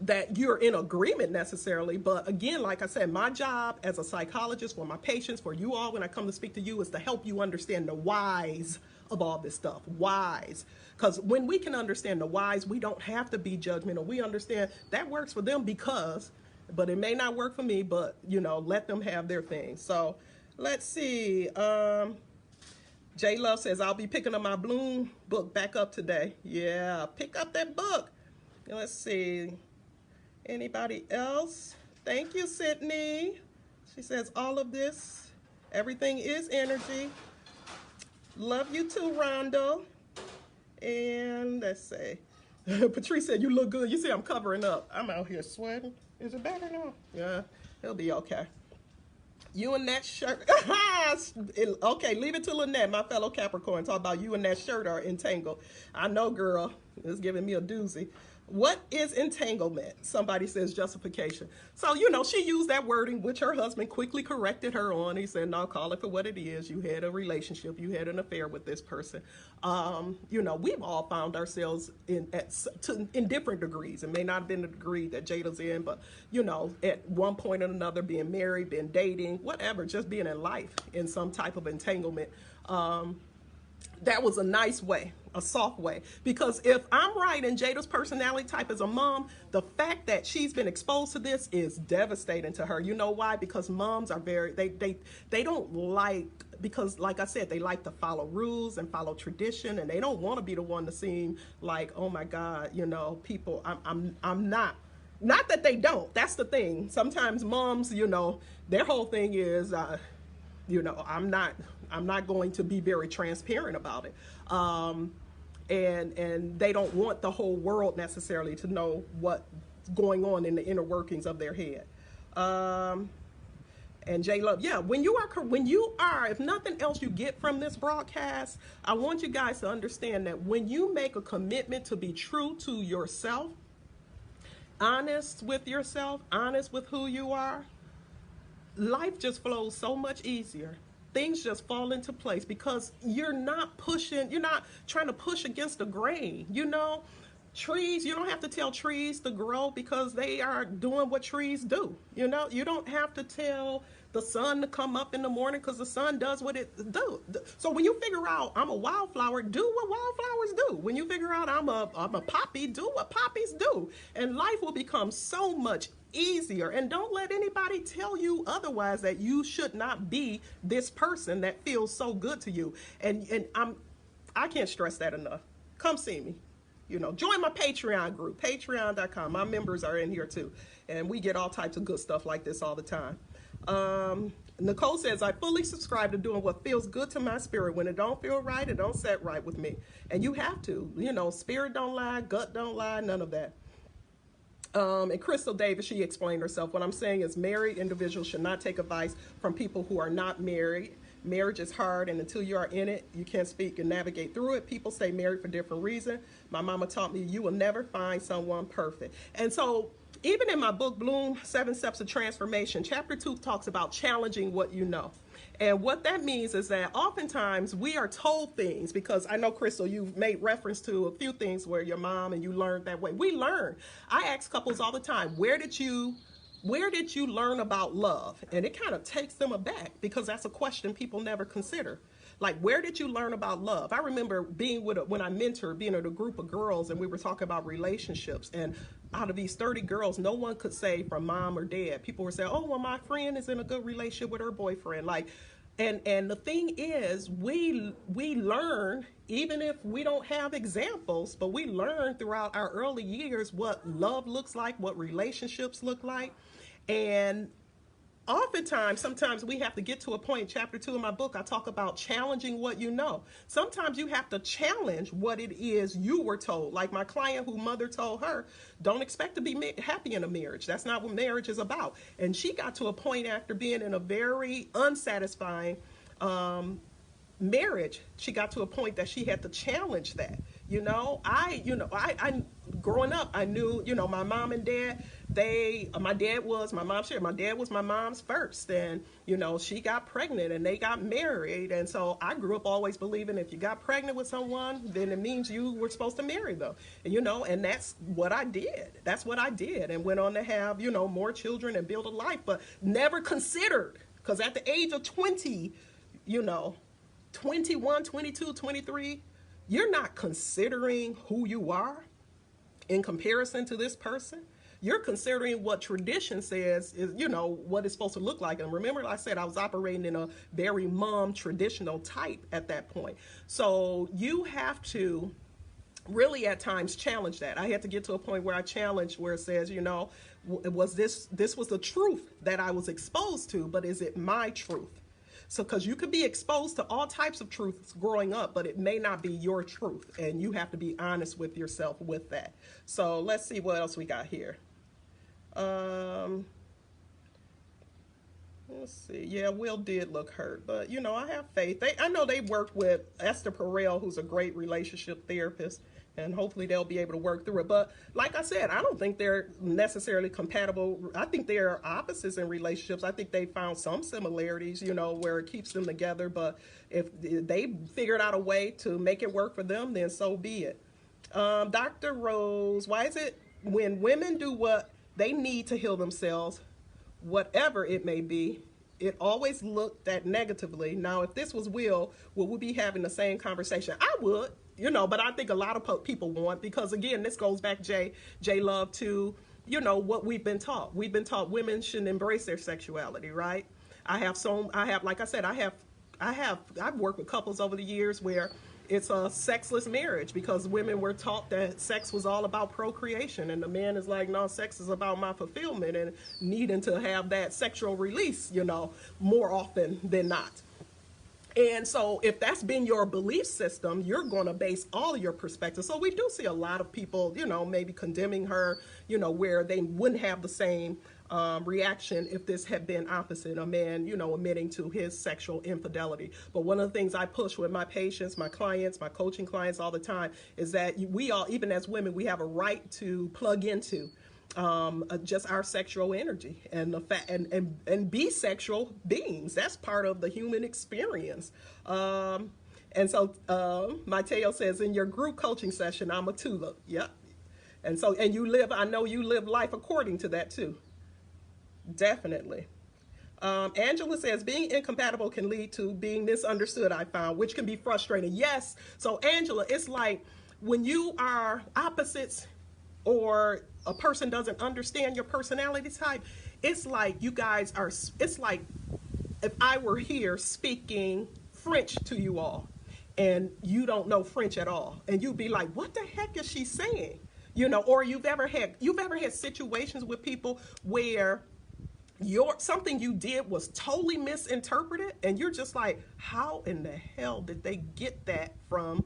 that you're in agreement necessarily, but again, like I said, my job as a psychologist for my patients, for you all when I come to speak to you, is to help you understand the whys of all this stuff. Whys. Because when we can understand the whys, we don't have to be judgmental. We understand that works for them because, but it may not work for me, but you know, let them have their thing. So let's see. J Love says, I'll be picking up my Bloom book back up today. Yeah, pick up that book. Let's see. Anybody else? Thank you, Sydney. She says, all of this, everything is energy. Love you too, Rhonda. And let's see. Patrice said, you look good. You see, I'm covering up. I'm out here sweating. Is it better now? Yeah, it'll be okay. You and that shirt. Okay, leave it to Lynette, my fellow Capricorn. Talk about you and that shirt are entangled. I know, girl. It's giving me a doozy. What is entanglement? Somebody says justification. So, you know, she used that wording, which her husband quickly corrected her on. He said, no, call it for what it is. You had a relationship. You had an affair with this person. You know, we've all found ourselves in different degrees. It may not have been the degree that Jada's in, but, you know, at one point or another, being married, being dating, whatever, just being in life in some type of entanglement. That was a nice way, a soft way. Because if I'm right and Jada's personality type is a mom, the fact that she's been exposed to this is devastating to her. You know why? Because moms are they don't like, because like I said, they like to follow rules and follow tradition, and they don't want to be the one to seem like, oh my God, you know, people, I'm not. Not that they don't. That's the thing. Sometimes moms, you know, their whole thing is, you know, I'm not going to be very transparent about it. And they don't want the whole world necessarily to know what's going on in the inner workings of their head. And J Love, yeah, when you are, if nothing else you get from this broadcast, I want you guys to understand that when you make a commitment to be true to yourself, honest with yourself, honest with who you are, life just flows so much easier. Things just fall into place because you're not trying to push against the grain. You know, trees, you don't have to tell trees to grow because they are doing what trees do. You know, you don't have to tell the sun to come up in the morning because the sun does what it do. So when you figure out I'm a wildflower, do what wildflowers do. When you figure out I'm a poppy, do what poppies do. And life will become so much easier. And don't let anybody tell you otherwise, that you should not be this person that feels so good to you. And I can't stress that enough. Come see me. You know, join my Patreon group, patreon.com. My members are in here too. And we get all types of good stuff like this all the time. Nicole says, I fully subscribe to doing what feels good to my spirit. When it don't feel right, it don't set right with me. And you have to, you know, spirit don't lie, gut don't lie, none of that. And Crystal Davis, she explained herself. What I'm saying is married individuals should not take advice from people who are not married. Marriage is hard, and until you are in it, you can't speak and navigate through it. People stay married for different reasons. My mama taught me you will never find someone perfect. And so even in my book, Bloom, 7 Steps of Transformation, chapter 2 talks about challenging what you know. And what that means is that oftentimes we are told things, because I know, Crystal, you've made reference to a few things where your mom and you learned that way. We learn. I ask couples all the time, where did you learn about love? And it kind of takes them aback, because that's a question people never consider. Like, where did you learn about love? I remember being when I mentored, being with a group of girls, and we were talking about relationships. And out of these 30 girls, no one could say from mom or dad. People were saying, oh, well, my friend is in a good relationship with her boyfriend. Like, and the thing is, we learn, even if we don't have examples, but we learn throughout our early years what love looks like, what relationships look like. And oftentimes, sometimes we have to get to a point. Chapter 2 of my book, I talk about challenging what you know. Sometimes you have to challenge what it is you were told. Like my client, who mother told her, don't expect to be happy in a marriage. That's not what marriage is about. And she got to a point after being in a very unsatisfying marriage. She got to a point that she had to challenge that. I growing up, I knew, my mom and dad, my dad was my mom's first. And, she got pregnant and they got married. And so I grew up always believing if you got pregnant with someone, then it means you were supposed to marry them. And that's what I did. That's what I did, and went on to have, more children and build a life, but never considered, because at the age of 20, 21, 22, 23, you're not considering who you are in comparison to this person. You're considering what tradition says is, what it's supposed to look like. And remember, I said I was operating in a very mom traditional type at that point. So you have to really at times challenge that. I had to get to a point where I challenged, where it says, was this was the truth that I was exposed to, but is it my truth? So, because you could be exposed to all types of truths growing up, but it may not be your truth, and you have to be honest with yourself with that. So let's see what else we got here. Let's see. Yeah, Will did look hurt, but I have faith. I know they worked with Esther Perel, who's a great relationship therapist, and hopefully they'll be able to work through it. But like I said, I don't think they're necessarily compatible. I think they're opposites in relationships. I think they found some similarities, where it keeps them together. But if they figured out a way to make it work for them, then so be it. Dr. Rose, why is it when women do what they need to heal themselves, whatever it may be, it always looked at negatively? Now, if this was Will, would we be having the same conversation? I would. But I think a lot of people won't, because again, this goes back, J Love, to, what we've been taught. We've been taught women shouldn't embrace their sexuality, right? I've worked with couples over the years where it's a sexless marriage, because women were taught that sex was all about procreation, and the man is like, no, sex is about my fulfillment and needing to have that sexual release, more often than not. And so if that's been your belief system, you're going to base all of your perspectives. So we do see a lot of people, maybe condemning her, where they wouldn't have the same reaction if this had been opposite, a man, admitting to his sexual infidelity. But one of the things I push with my patients, my clients, my coaching clients all the time is that we all, even as women, we have a right to plug into just our sexual energy and the fact and be sexual beings. That's part of the human experience. And so Mateo says, in your group coaching session, I'm a tulip. Yep. And so, I know you live life according to that too. Definitely. Angela says, being incompatible can lead to being misunderstood, I found, which can be frustrating. Yes. So Angela, it's like when you are opposites, or a person doesn't understand your personality type, it's like you guys are, it's like if I were here speaking French to you all, and you don't know French at all, and you'd be like, what the heck is she saying? You know, or you've ever had situations with people where something you did was totally misinterpreted, and you're just like, how in the hell did they get that from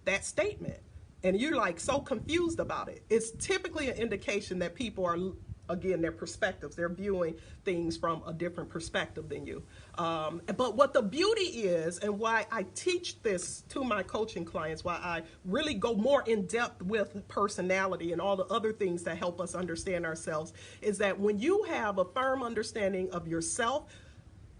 that statement? And you're like so confused about it. It's typically an indication that people are, again, their perspectives, they're viewing things from a different perspective than you. But what the beauty is, and why I teach this to my coaching clients, why I really go more in depth with personality and all the other things that help us understand ourselves, is that when you have a firm understanding of yourself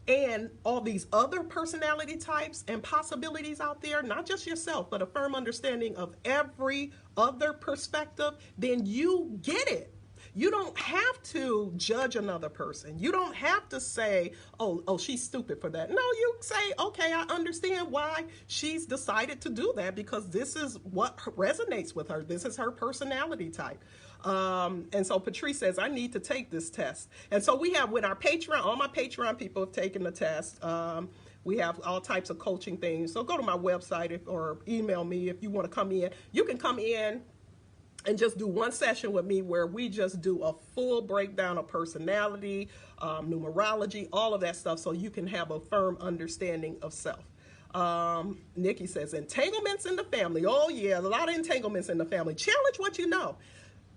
and all these other personality types and possibilities out there, not just yourself, but a firm understanding of every other perspective, then you get it. You don't have to judge another person. You don't have to say, oh, she's stupid for that. No, you say, okay, I understand why she's decided to do that, because this is what resonates with her. This is her personality type. And so Patrice says, I need to take this test. And so we have with our Patreon, all my Patreon people have taken the test. We have all types of coaching things. So go to my website or email me if you want to come in. You can come in and just do one session with me where we just do a full breakdown of personality, numerology, all of that stuff, so you can have a firm understanding of self. Nikki says, entanglements in the family. Oh yeah, a lot of entanglements in the family. Challenge what you know.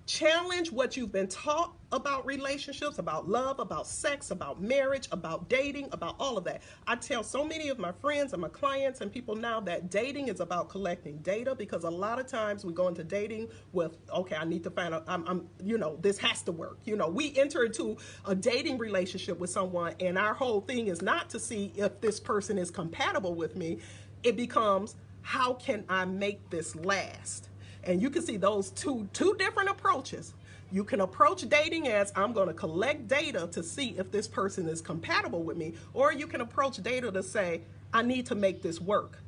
Challenge what you've been taught about relationships, about love, about sex, about marriage, about dating, about all of that. I tell so many of my friends and my clients and people now that dating is about collecting data, because a lot of times we go into dating with, okay, I need to find out, this has to work. You know, we enter into a dating relationship with someone and our whole thing is not to see if this person is compatible with me. It becomes, how can I make this last? And you can see those two different approaches. You can approach dating as, I'm going to collect data to see if this person is compatible with me. Or you can approach data to say, I need to make this work.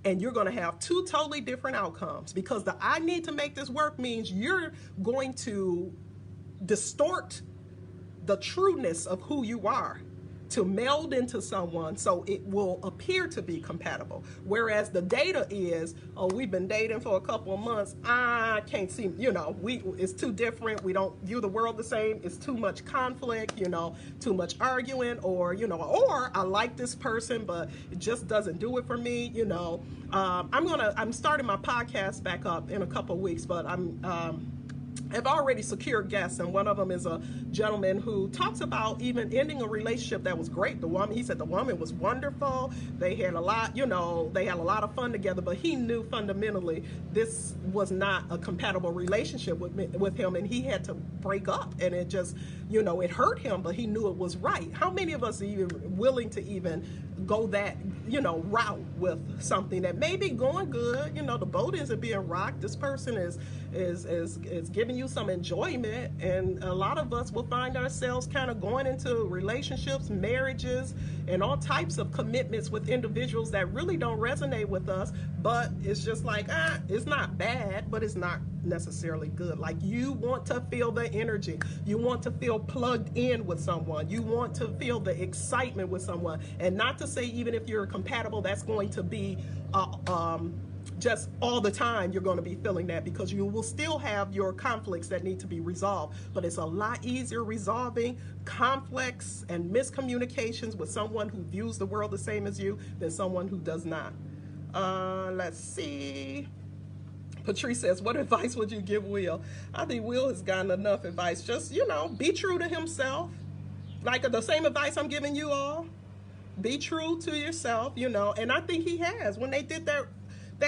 And you're going to have two totally different outcomes, because the I need to make this work means you're going to distort the trueness of who you are to meld into someone so it will appear to be compatible. Whereas the data is, oh, we've been dating for a couple of months, I can't see, it's too different, we don't view the world the same, it's too much conflict, too much arguing, or or I like this person but it just doesn't do it for me. I'm starting my podcast back up in a couple of weeks, but I've already secured guests, and one of them is a gentleman who talks about even ending a relationship that was great. He said the woman was wonderful. They had a lot, they had a lot of fun together, but he knew fundamentally this was not a compatible relationship with him, and he had to break up, and it just, it hurt him, but he knew it was right. How many of us are even willing to even go that, route with something that may be going good? The boat isn't being rocked. This person is giving you some enjoyment, and a lot of us will find ourselves kind of going into relationships, marriages, and all types of commitments with individuals that really don't resonate with us, but it's just like, it's not bad, but it's not necessarily good. Like, you want to feel the energy, you want to feel plugged in with someone, you want to feel the excitement with someone, and not to say even if you're compatible that's going to be just all the time you're going to be feeling that, because you will still have your conflicts that need to be resolved. But it's a lot easier resolving conflicts and miscommunications with someone who views the world the same as you than someone who does not. Let's see. Patrice says, what advice would you give Will? I think Will has gotten enough advice. Just, be true to himself. Like the same advice I'm giving you all. Be true to yourself, and I think he has. When they did that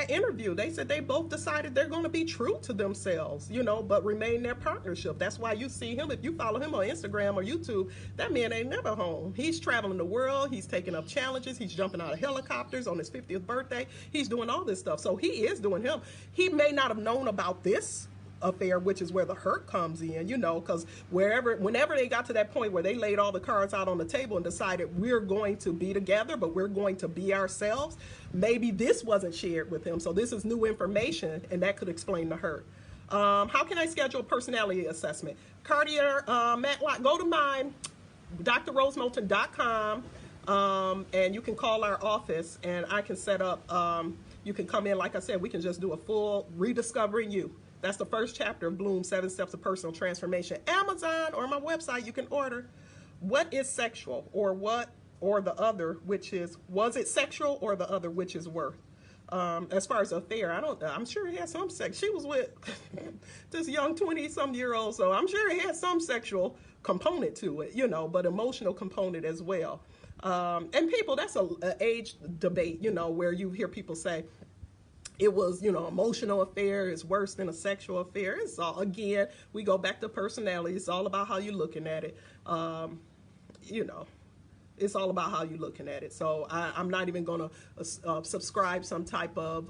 interview, they said they both decided they're going to be true to themselves, but remain their partnership. That's why you see him, if you follow him on Instagram or YouTube, that man ain't never home. He's traveling the world, he's taking up challenges, he's jumping out of helicopters on his 50th birthday, he's doing all this stuff. So he is doing him. He may not have known about this affair, which is where the hurt comes in, because whenever they got to that point where they laid all the cards out on the table and decided we're going to be together, but we're going to be ourselves, maybe this wasn't shared with him. So this is new information, and that could explain the hurt. How can I schedule a personality assessment? Cartier, Matlock, go to my drrosemolton.com, and you can call our office, and I can set up you can come in. Like I said, we can just do a full rediscovering you. That's the first chapter of Bloom, 7 Steps of Personal Transformation. Amazon or my website, you can order. What is sexual, or what, or the other, which is, was it sexual, or the other, which is worth? As far as affair, I'm sure he had some sex. She was with this young 20-some-year-old, so I'm sure he had some sexual component to it, you know, but emotional component as well. And people, that's a age debate, you know, where you hear people say, it was, you know, emotional affair is worse than a sexual affair. It's all, again, we go back to personality. It's all about how you're looking at it. You know, it's all about how you're looking at it. So I'm not even going to subscribe some type of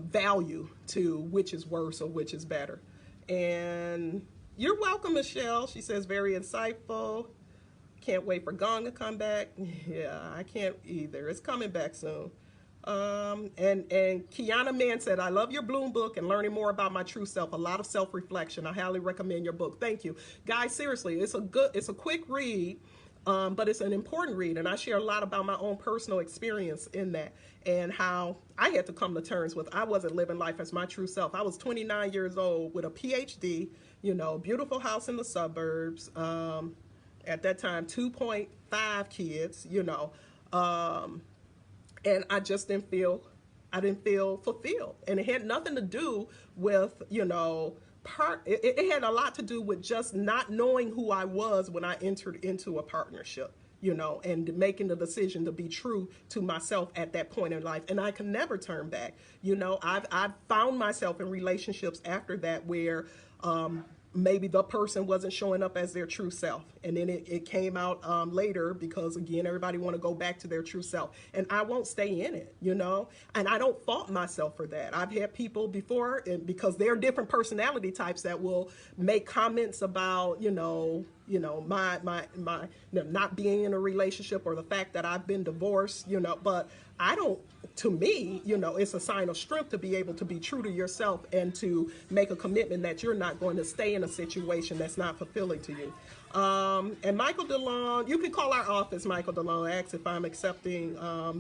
value to which is worse or which is better. And you're welcome, Michelle. She says, very insightful. Can't wait for Gong to come back. Yeah, I can't either. It's coming back soon. And Kiana Mann said, I love your Bloom book and learning more about my true self. A lot of self-reflection. I highly recommend your book. Thank you. Guys, seriously, it's a quick read, but it's an important read. And I share a lot about my own personal experience in that and how I had to come to terms with, I wasn't living life as my true self. I was 29 years old with a PhD, you know, beautiful house in the suburbs. At that time, 2.5 kids, you know, and I just didn't feel fulfilled. And it had nothing to do with, you know, it had a lot to do with just not knowing who I was when I entered into a partnership, you know, and making the decision to be true to myself at that point in life. And I can never turn back. You know, I've found myself in relationships after that where, maybe the person wasn't showing up as their true self. And then it came out later because, again, everybody want to go back to their true self. And I won't stay in it, you know. And I don't fault myself for that. I've had people before, and because they're different personality types, that will make comments about, you know, my not being in a relationship or the fact that I've been divorced, you know. But I don't, to me, you know, it's a sign of strength to be able to be true to yourself and to make a commitment that you're not going to stay in a situation that's not fulfilling to you. And Michael DeLong, you can call our office, Michael DeLong, ask if I'm accepting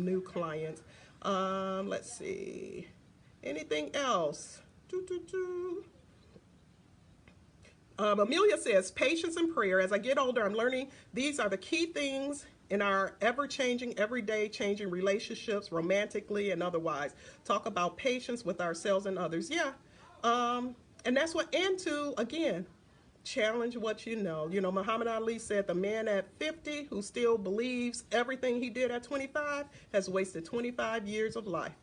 new clients. Let's see. Anything else? Amelia says, patience and prayer. As I get older, I'm learning these are the key things in our ever-changing, everyday changing relationships, romantically and otherwise. Talk about patience with ourselves and others. Yeah. And that's what, and to, again, challenge what you know. You know, Muhammad Ali said the man at 50 who still believes everything he did at 25 has wasted 25 years of life.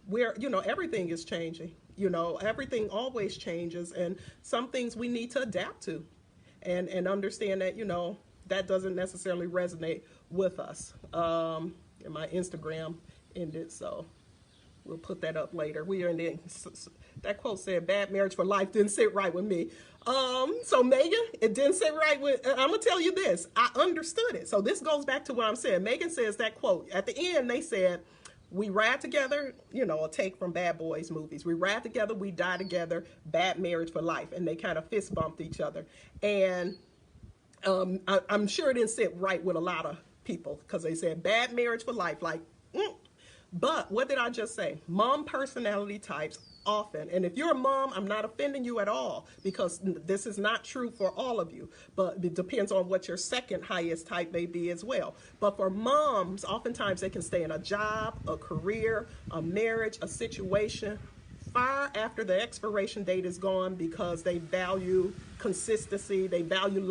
Where, you know, everything is changing. You know, everything always changes, and some things we need to adapt to and understand that, you know, that doesn't necessarily resonate with us. And my Instagram ended, so we'll put that up later. We are in the, that quote said, bad marriage for life didn't sit right with me. So Megan, it didn't sit right with, I'm gonna tell you this, I understood it. So this goes back to what I'm saying. Megan says that quote, at the end they said, we ride together, you know, a take from Bad Boys movies. We ride together, we die together, bad marriage for life. And they kind of fist bumped each other. And I'm sure it didn't sit right with a lot of people because they said bad marriage for life. Like, But what did I just say? Mom personality types often, and if you're a mom, I'm not offending you at all because this is not true for all of you, but it depends on what your second highest type may be as well. But for moms, oftentimes they can stay in a job, a career, a marriage, a situation far after the expiration date is gone because they value consistency, they value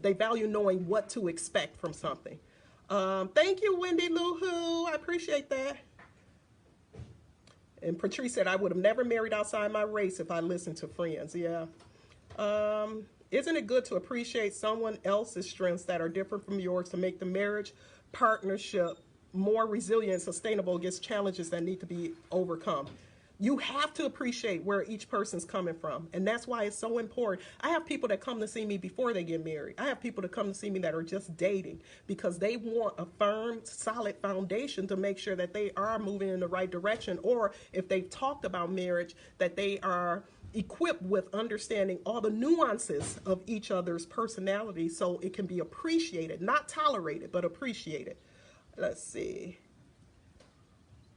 they value knowing what to expect from something. Thank you, Wendy Lou Who. I appreciate that. And Patrice said, I would have never married outside my race if I listened to friends. Yeah. Isn't it good to appreciate someone else's strengths that are different from yours to make the marriage partnership more resilient and sustainable against challenges that need to be overcome? You have to appreciate where each person's coming from. And that's why it's so important. I have people that come to see me before they get married. I have people that come to see me that are just dating because they want a firm, solid foundation to make sure that they are moving in the right direction. Or if they've talked about marriage, that they are equipped with understanding all the nuances of each other's personality so it can be appreciated, not tolerated, but appreciated. Let's see.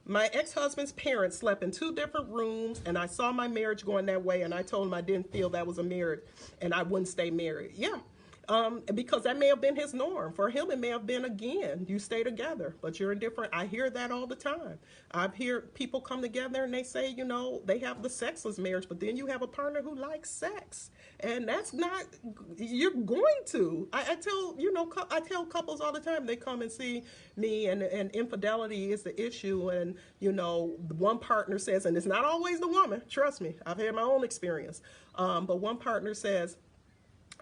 My ex-husband's parents slept in 2 different rooms, and I saw my marriage going that way, and I told him I didn't feel that was a marriage, and I wouldn't stay married. Yeah. Because that may have been his norm. For him, it may have been, again, you stay together, but you're indifferent. I hear that all the time. I've heard people come together and they say, they have the sexless marriage, but then you have a partner who likes sex. And that's not, you're going to. I tell couples all the time, they come and see me, and infidelity is the issue. And, one partner says, and it's not always the woman, trust me, I've had my own experience. But one partner says,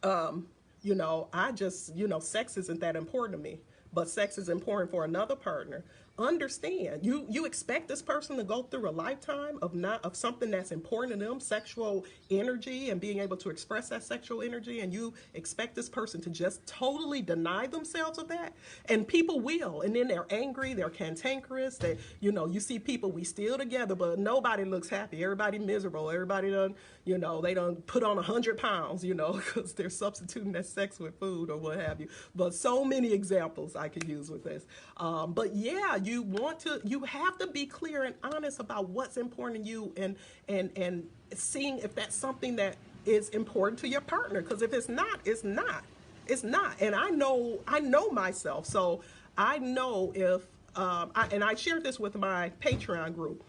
I just, sex isn't that important to me, but sex is important for another partner. Understand, you expect this person to go through a lifetime of something that's important to them, sexual energy, and being able to express that sexual energy, and you expect this person to just totally deny themselves of that. And people will, and then they're angry, they're cantankerous. You see people, we still together, but nobody looks happy. Everybody miserable. Everybody done, they done put on 100 pounds, because they're substituting that sex with food or what have you. But so many examples I could use with this. But yeah, you have to be clear and honest about what's important to you, and seeing if that's something that is important to your partner. Because if it's not, it's not. It's not. And I know myself, so I know if and I shared this with my Patreon group.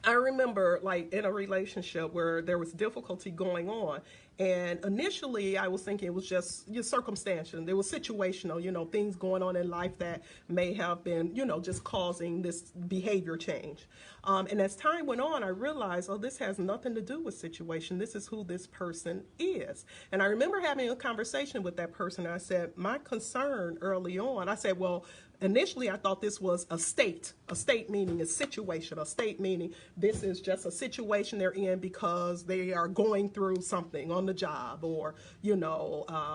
I remember, like, in a relationship where there was difficulty going on, and initially I was thinking it was just circumstantial. There was situational, things going on in life that may have been, just causing this behavior change. And as time went on, I realized, this has nothing to do with situation. This is who this person is. And I remember having a conversation with that person. And I said, my concern early on, I said, well, initially, I thought this was a state meaning a situation, a state meaning this is just a situation they're in because they are going through something on the job, or,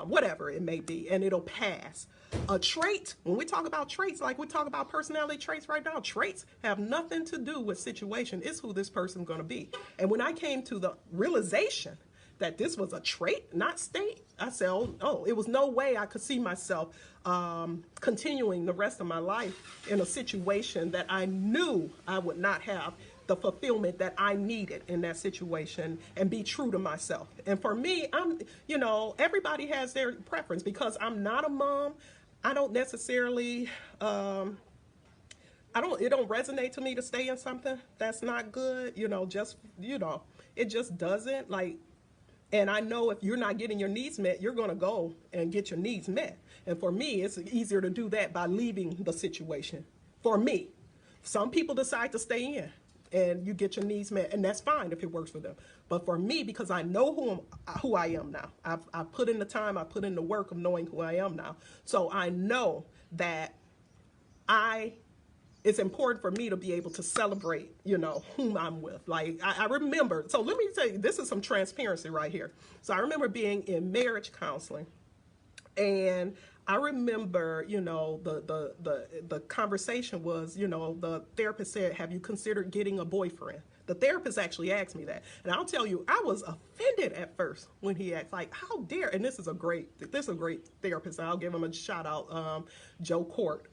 whatever it may be, and it'll pass. A trait, when we talk about traits, like we talk about personality traits right now, traits have nothing to do with situation. It's who this person's going to be. And when I came to the realization that this was a trait, not state, I said, it was no way I could see myself continuing the rest of my life in a situation that I knew I would not have the fulfillment that I needed in that situation, and be true to myself. And for me, everybody has their preference. Because I'm not a mom, I don't necessarily, it don't resonate to me to stay in something that's not good, it just doesn't, like. And I know if you're not getting your needs met, you're going to go and get your needs met. And for me, it's easier to do that by leaving the situation. For me, some people decide to stay in and you get your needs met, and that's fine if it works for them. But for me, because I know who I am now, I've put in the time, I put in the work of knowing who I am now. So I know that it's important for me to be able to celebrate, whom I'm with. Like, I remember, so let me tell you, this is some transparency right here. So I remember being in marriage counseling, and I remember, the conversation was, the therapist said, have you considered getting a boyfriend? The therapist actually asked me that. And I'll tell you, I was offended at first when he asked, like, how dare, and this is a great therapist. I'll give him a shout out, Joe Court.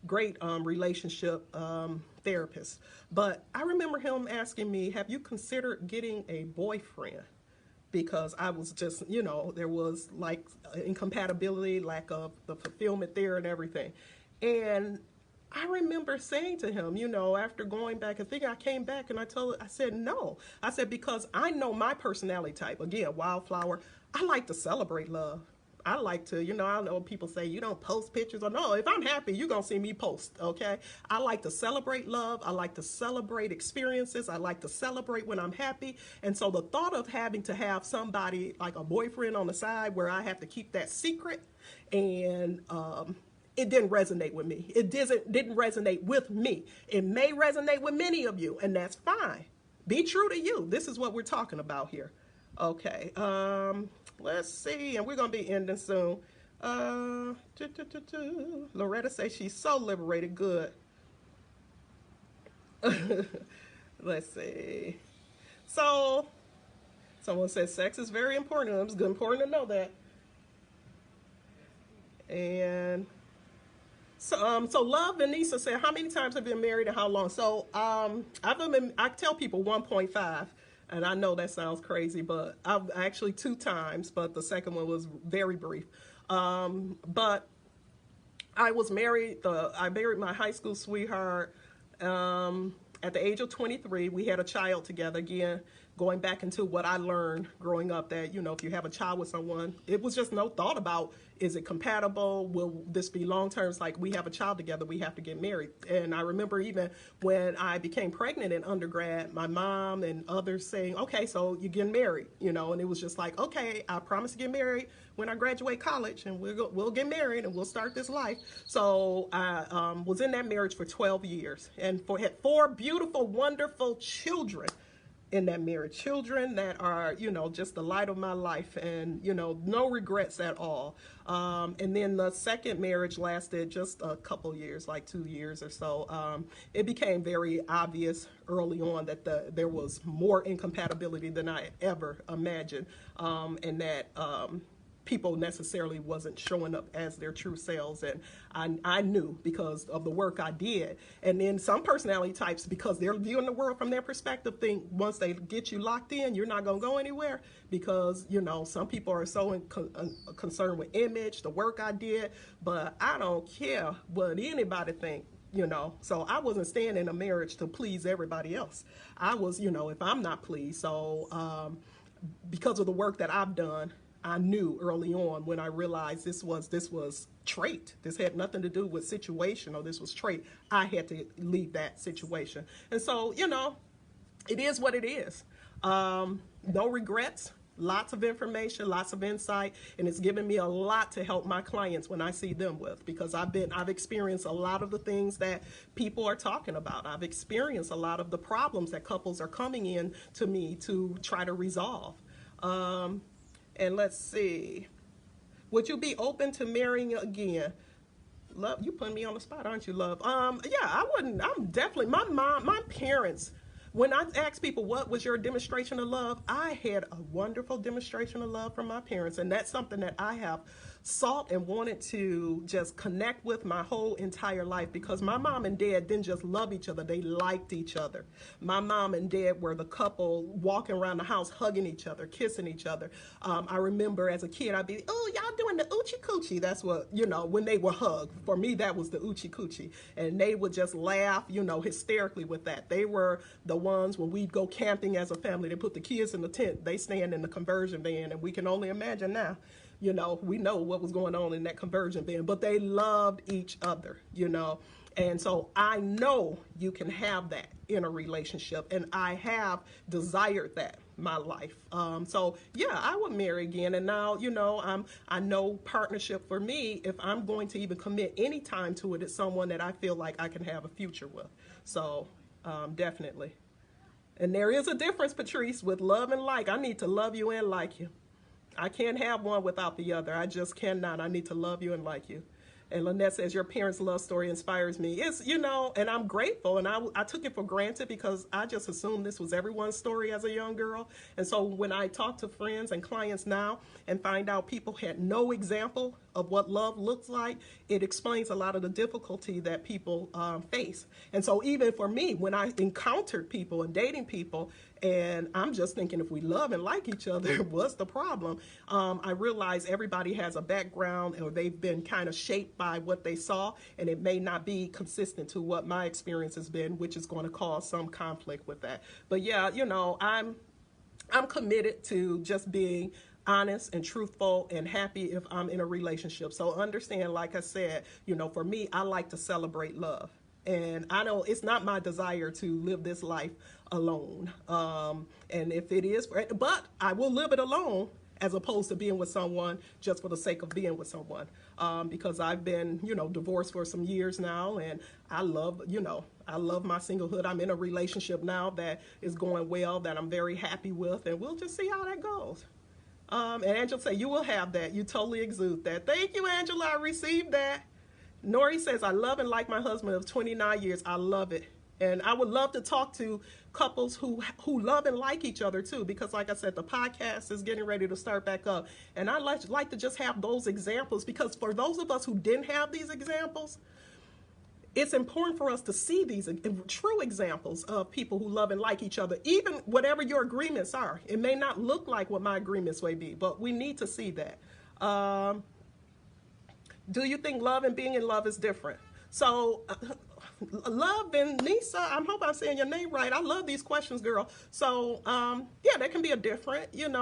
Great relationship therapist. But I remember him asking me, have you considered getting a boyfriend? Because I was just, there was like incompatibility, lack of the fulfillment there and everything. And I remember saying to him, after going back, I came back and I said no. I said, because I know my personality type. Again, wildflower. I like to celebrate love. I like to, I know people say you don't post pictures, or no, if I'm happy, you're going to see me post, okay? I like to celebrate love. I like to celebrate experiences. I like to celebrate when I'm happy. And so the thought of having to have somebody like a boyfriend on the side where I have to keep that secret, and it didn't resonate with me. It didn't resonate with me. It may resonate with many of you, and that's fine. Be true to you. This is what we're talking about here. Okay. Let's see, and we're going to be ending soon. Loretta says she's so liberated. Good. Let's see. So, someone says sex is very important. It's important to know that. And So Love Vanessa said, how many times have you been married and how long? So I tell people 1.5, and I know that sounds crazy, but I've actually 2 times, but the second one was very brief. But I married my high school sweetheart at the age of 23. We had a child together. Again, going back into what I learned growing up, that, if you have a child with someone, it was just no thought about, is it compatible? Will this be long term? It's like, we have a child together, we have to get married. And I remember even when I became pregnant in undergrad, my mom and others saying, okay, so you're getting married, and it was just like, okay, I promise to get married when I graduate college, and we'll get married and we'll start this life. So I was in that marriage for 12 years and had 4 beautiful, wonderful children in that marriage. Children that are, just the light of my life, and, no regrets at all. And then the second marriage lasted just a couple years, like 2 years or so. It became very obvious early on that there was more incompatibility than I ever imagined, and that people necessarily wasn't showing up as their true selves. And I knew because of the work I did. And then some personality types, because they're viewing the world from their perspective, think once they get you locked in, you're not going to go anywhere, because, some people are so concerned with image, the work I did, but I don't care what anybody think. So I wasn't staying in a marriage to please everybody else. I was, if I'm not pleased. So because of the work that I've done, I knew early on, when I realized this was trait. This had nothing to do with situation, or this was trait. I had to leave that situation. And so, it is what it is. No regrets. Lots of information, lots of insight, and it's given me a lot to help my clients when I see them with, because I've experienced a lot of the things that people are talking about. I've experienced a lot of the problems that couples are coming in to me to try to resolve. And let's see. Would you be open to marrying again? Love, you putting me on the spot, aren't you, Love? Yeah, I wouldn't. I'm definitely, my parents, when I ask people what was your demonstration of love, I had a wonderful demonstration of love from my parents, and that's something that I have sought and wanted to just connect with my whole entire life, because my mom and dad didn't just love each other, they liked each other. My mom and dad were the couple walking around the house hugging each other, kissing each other. I remember as a kid, I'd be, oh, y'all doing the oochie coochie. That's what, when they were hugged. For me, that was the oochie coochie. And they would just laugh, hysterically with that. They were the ones, when we'd go camping as a family, they put the kids in the tent, they stand in the conversion van, and we can only imagine now. We know what was going on in that conversion van, but they loved each other, And so I know you can have that in a relationship, and I have desired that my life. So yeah, I would marry again. And now, I know partnership for me, if I'm going to even commit any time to it, it's someone that I feel like I can have a future with. So definitely. And there is a difference, Patrice, with love and like. I need to love you and like you. I can't have one without the other. I just cannot. I need to love you and like you. And Lynette says, your parents' love story inspires me. It's, and I'm grateful. And I took it for granted, because I just assumed this was everyone's story as a young girl. And so when I talk to friends and clients now and find out people had no example of what love looks like, it explains a lot of the difficulty that people face. And so even for me, when I encountered people and dating people, and I'm just thinking, if we love and like each other, what's the problem? I realize everybody has a background, or they've been kind of shaped by what they saw, and it may not be consistent to what my experience has been, which is going to cause some conflict with that. But yeah, I'm committed to just being honest and truthful and happy if I'm in a relationship. So understand, like I said, for me, I like to celebrate love. And I know it's not my desire to live this life alone. And if it is, but I will live it alone, as opposed to being with someone just for the sake of being with someone. Because I've been, divorced for some years now, and I love my singlehood. I'm in a relationship now that is going well, that I'm very happy with, and we'll just see how that goes. And Angela said, you will have that. You totally exude that. Thank you, Angela. I received that. Nori says, I love and like my husband of 29 years. I love it. And I would love to talk to couples who love and like each other too, because like I said, the podcast is getting ready to start back up. And I like to just have those examples, because for those of us who didn't have these examples, it's important for us to see these true examples of people who love and like each other, even whatever your agreements are. It may not look like what my agreements may be, but we need to see that. Do you think love and being in love is different? So, love and Nisa, I hope I'm saying your name right. I love these questions, girl. So, yeah, that can be a different, in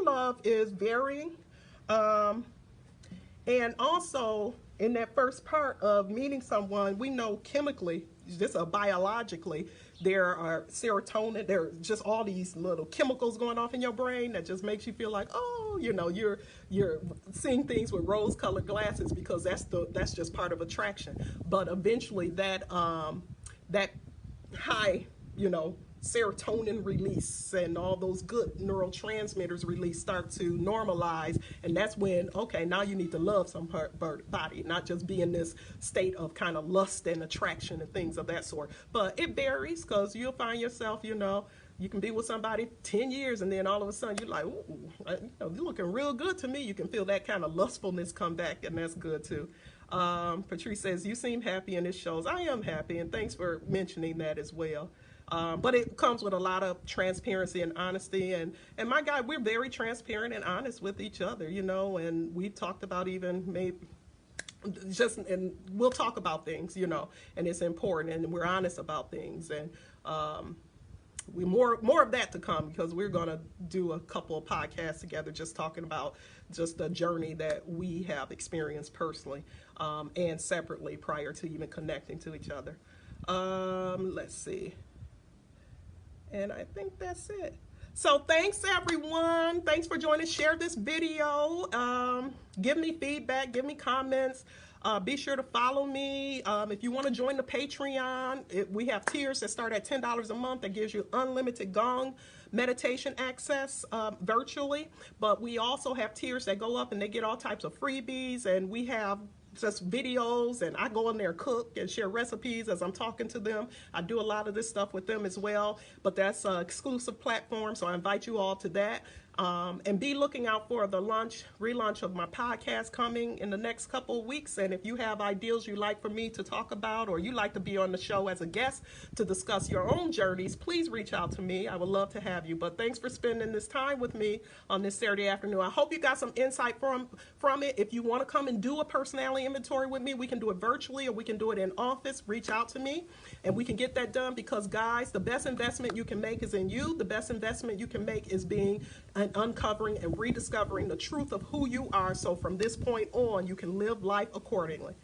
love is varying. And also, in that first part of meeting someone, we know chemically, just biologically, there are serotonin, there are just all these little chemicals going off in your brain that just makes you feel like, oh, you're seeing things with rose-colored glasses, because that's just part of attraction. But eventually that high, serotonin release and all those good neurotransmitters release start to normalize, and that's when, okay, now you need to love somebody, not just be in this state of kind of lust and attraction and things of that sort. But it varies, because you'll find yourself, you can be with somebody 10 years and then all of a sudden you're like, ooh, you're looking real good to me. You can feel that kind of lustfulness come back, and that's good too. Patrice says, you seem happy and it shows. I am happy, and thanks for mentioning that as well. But it comes with a lot of transparency and honesty. And my guy, we're very transparent and honest with each other, and we talked about even maybe and we'll talk about things, and it's important, and we're honest about things. And we more of that to come, because we're going to do a couple of podcasts together just talking about just the journey that we have experienced personally and separately prior to even connecting to each other. Let's see. And I think that's it. So thanks, everyone. Thanks for joining. Share this video. Give me feedback. Give me comments. Be sure to follow me. If you want to join the Patreon, we have tiers that start at $10 a month. That gives you unlimited gong meditation access virtually. But we also have tiers that go up and they get all types of freebies. And we have just videos, and I go in there, cook and share recipes as I'm talking to them. I do a lot of this stuff with them as well, but that's an exclusive platform, so I invite you all to that. And be looking out for the relaunch of my podcast coming in the next couple of weeks. And if you have ideas you'd like for me to talk about, or you'd like to be on the show as a guest to discuss your own journeys, please reach out to me. I would love to have you. But thanks for spending this time with me on this Saturday afternoon. I hope you got some insight from it. If you want to come and do a personality inventory with me, we can do it virtually or we can do it in office. Reach out to me and we can get that done, because guys, the best investment you can make is in you. The best investment you can make is being and uncovering and rediscovering the truth of who you are, so from this point on you can live life accordingly.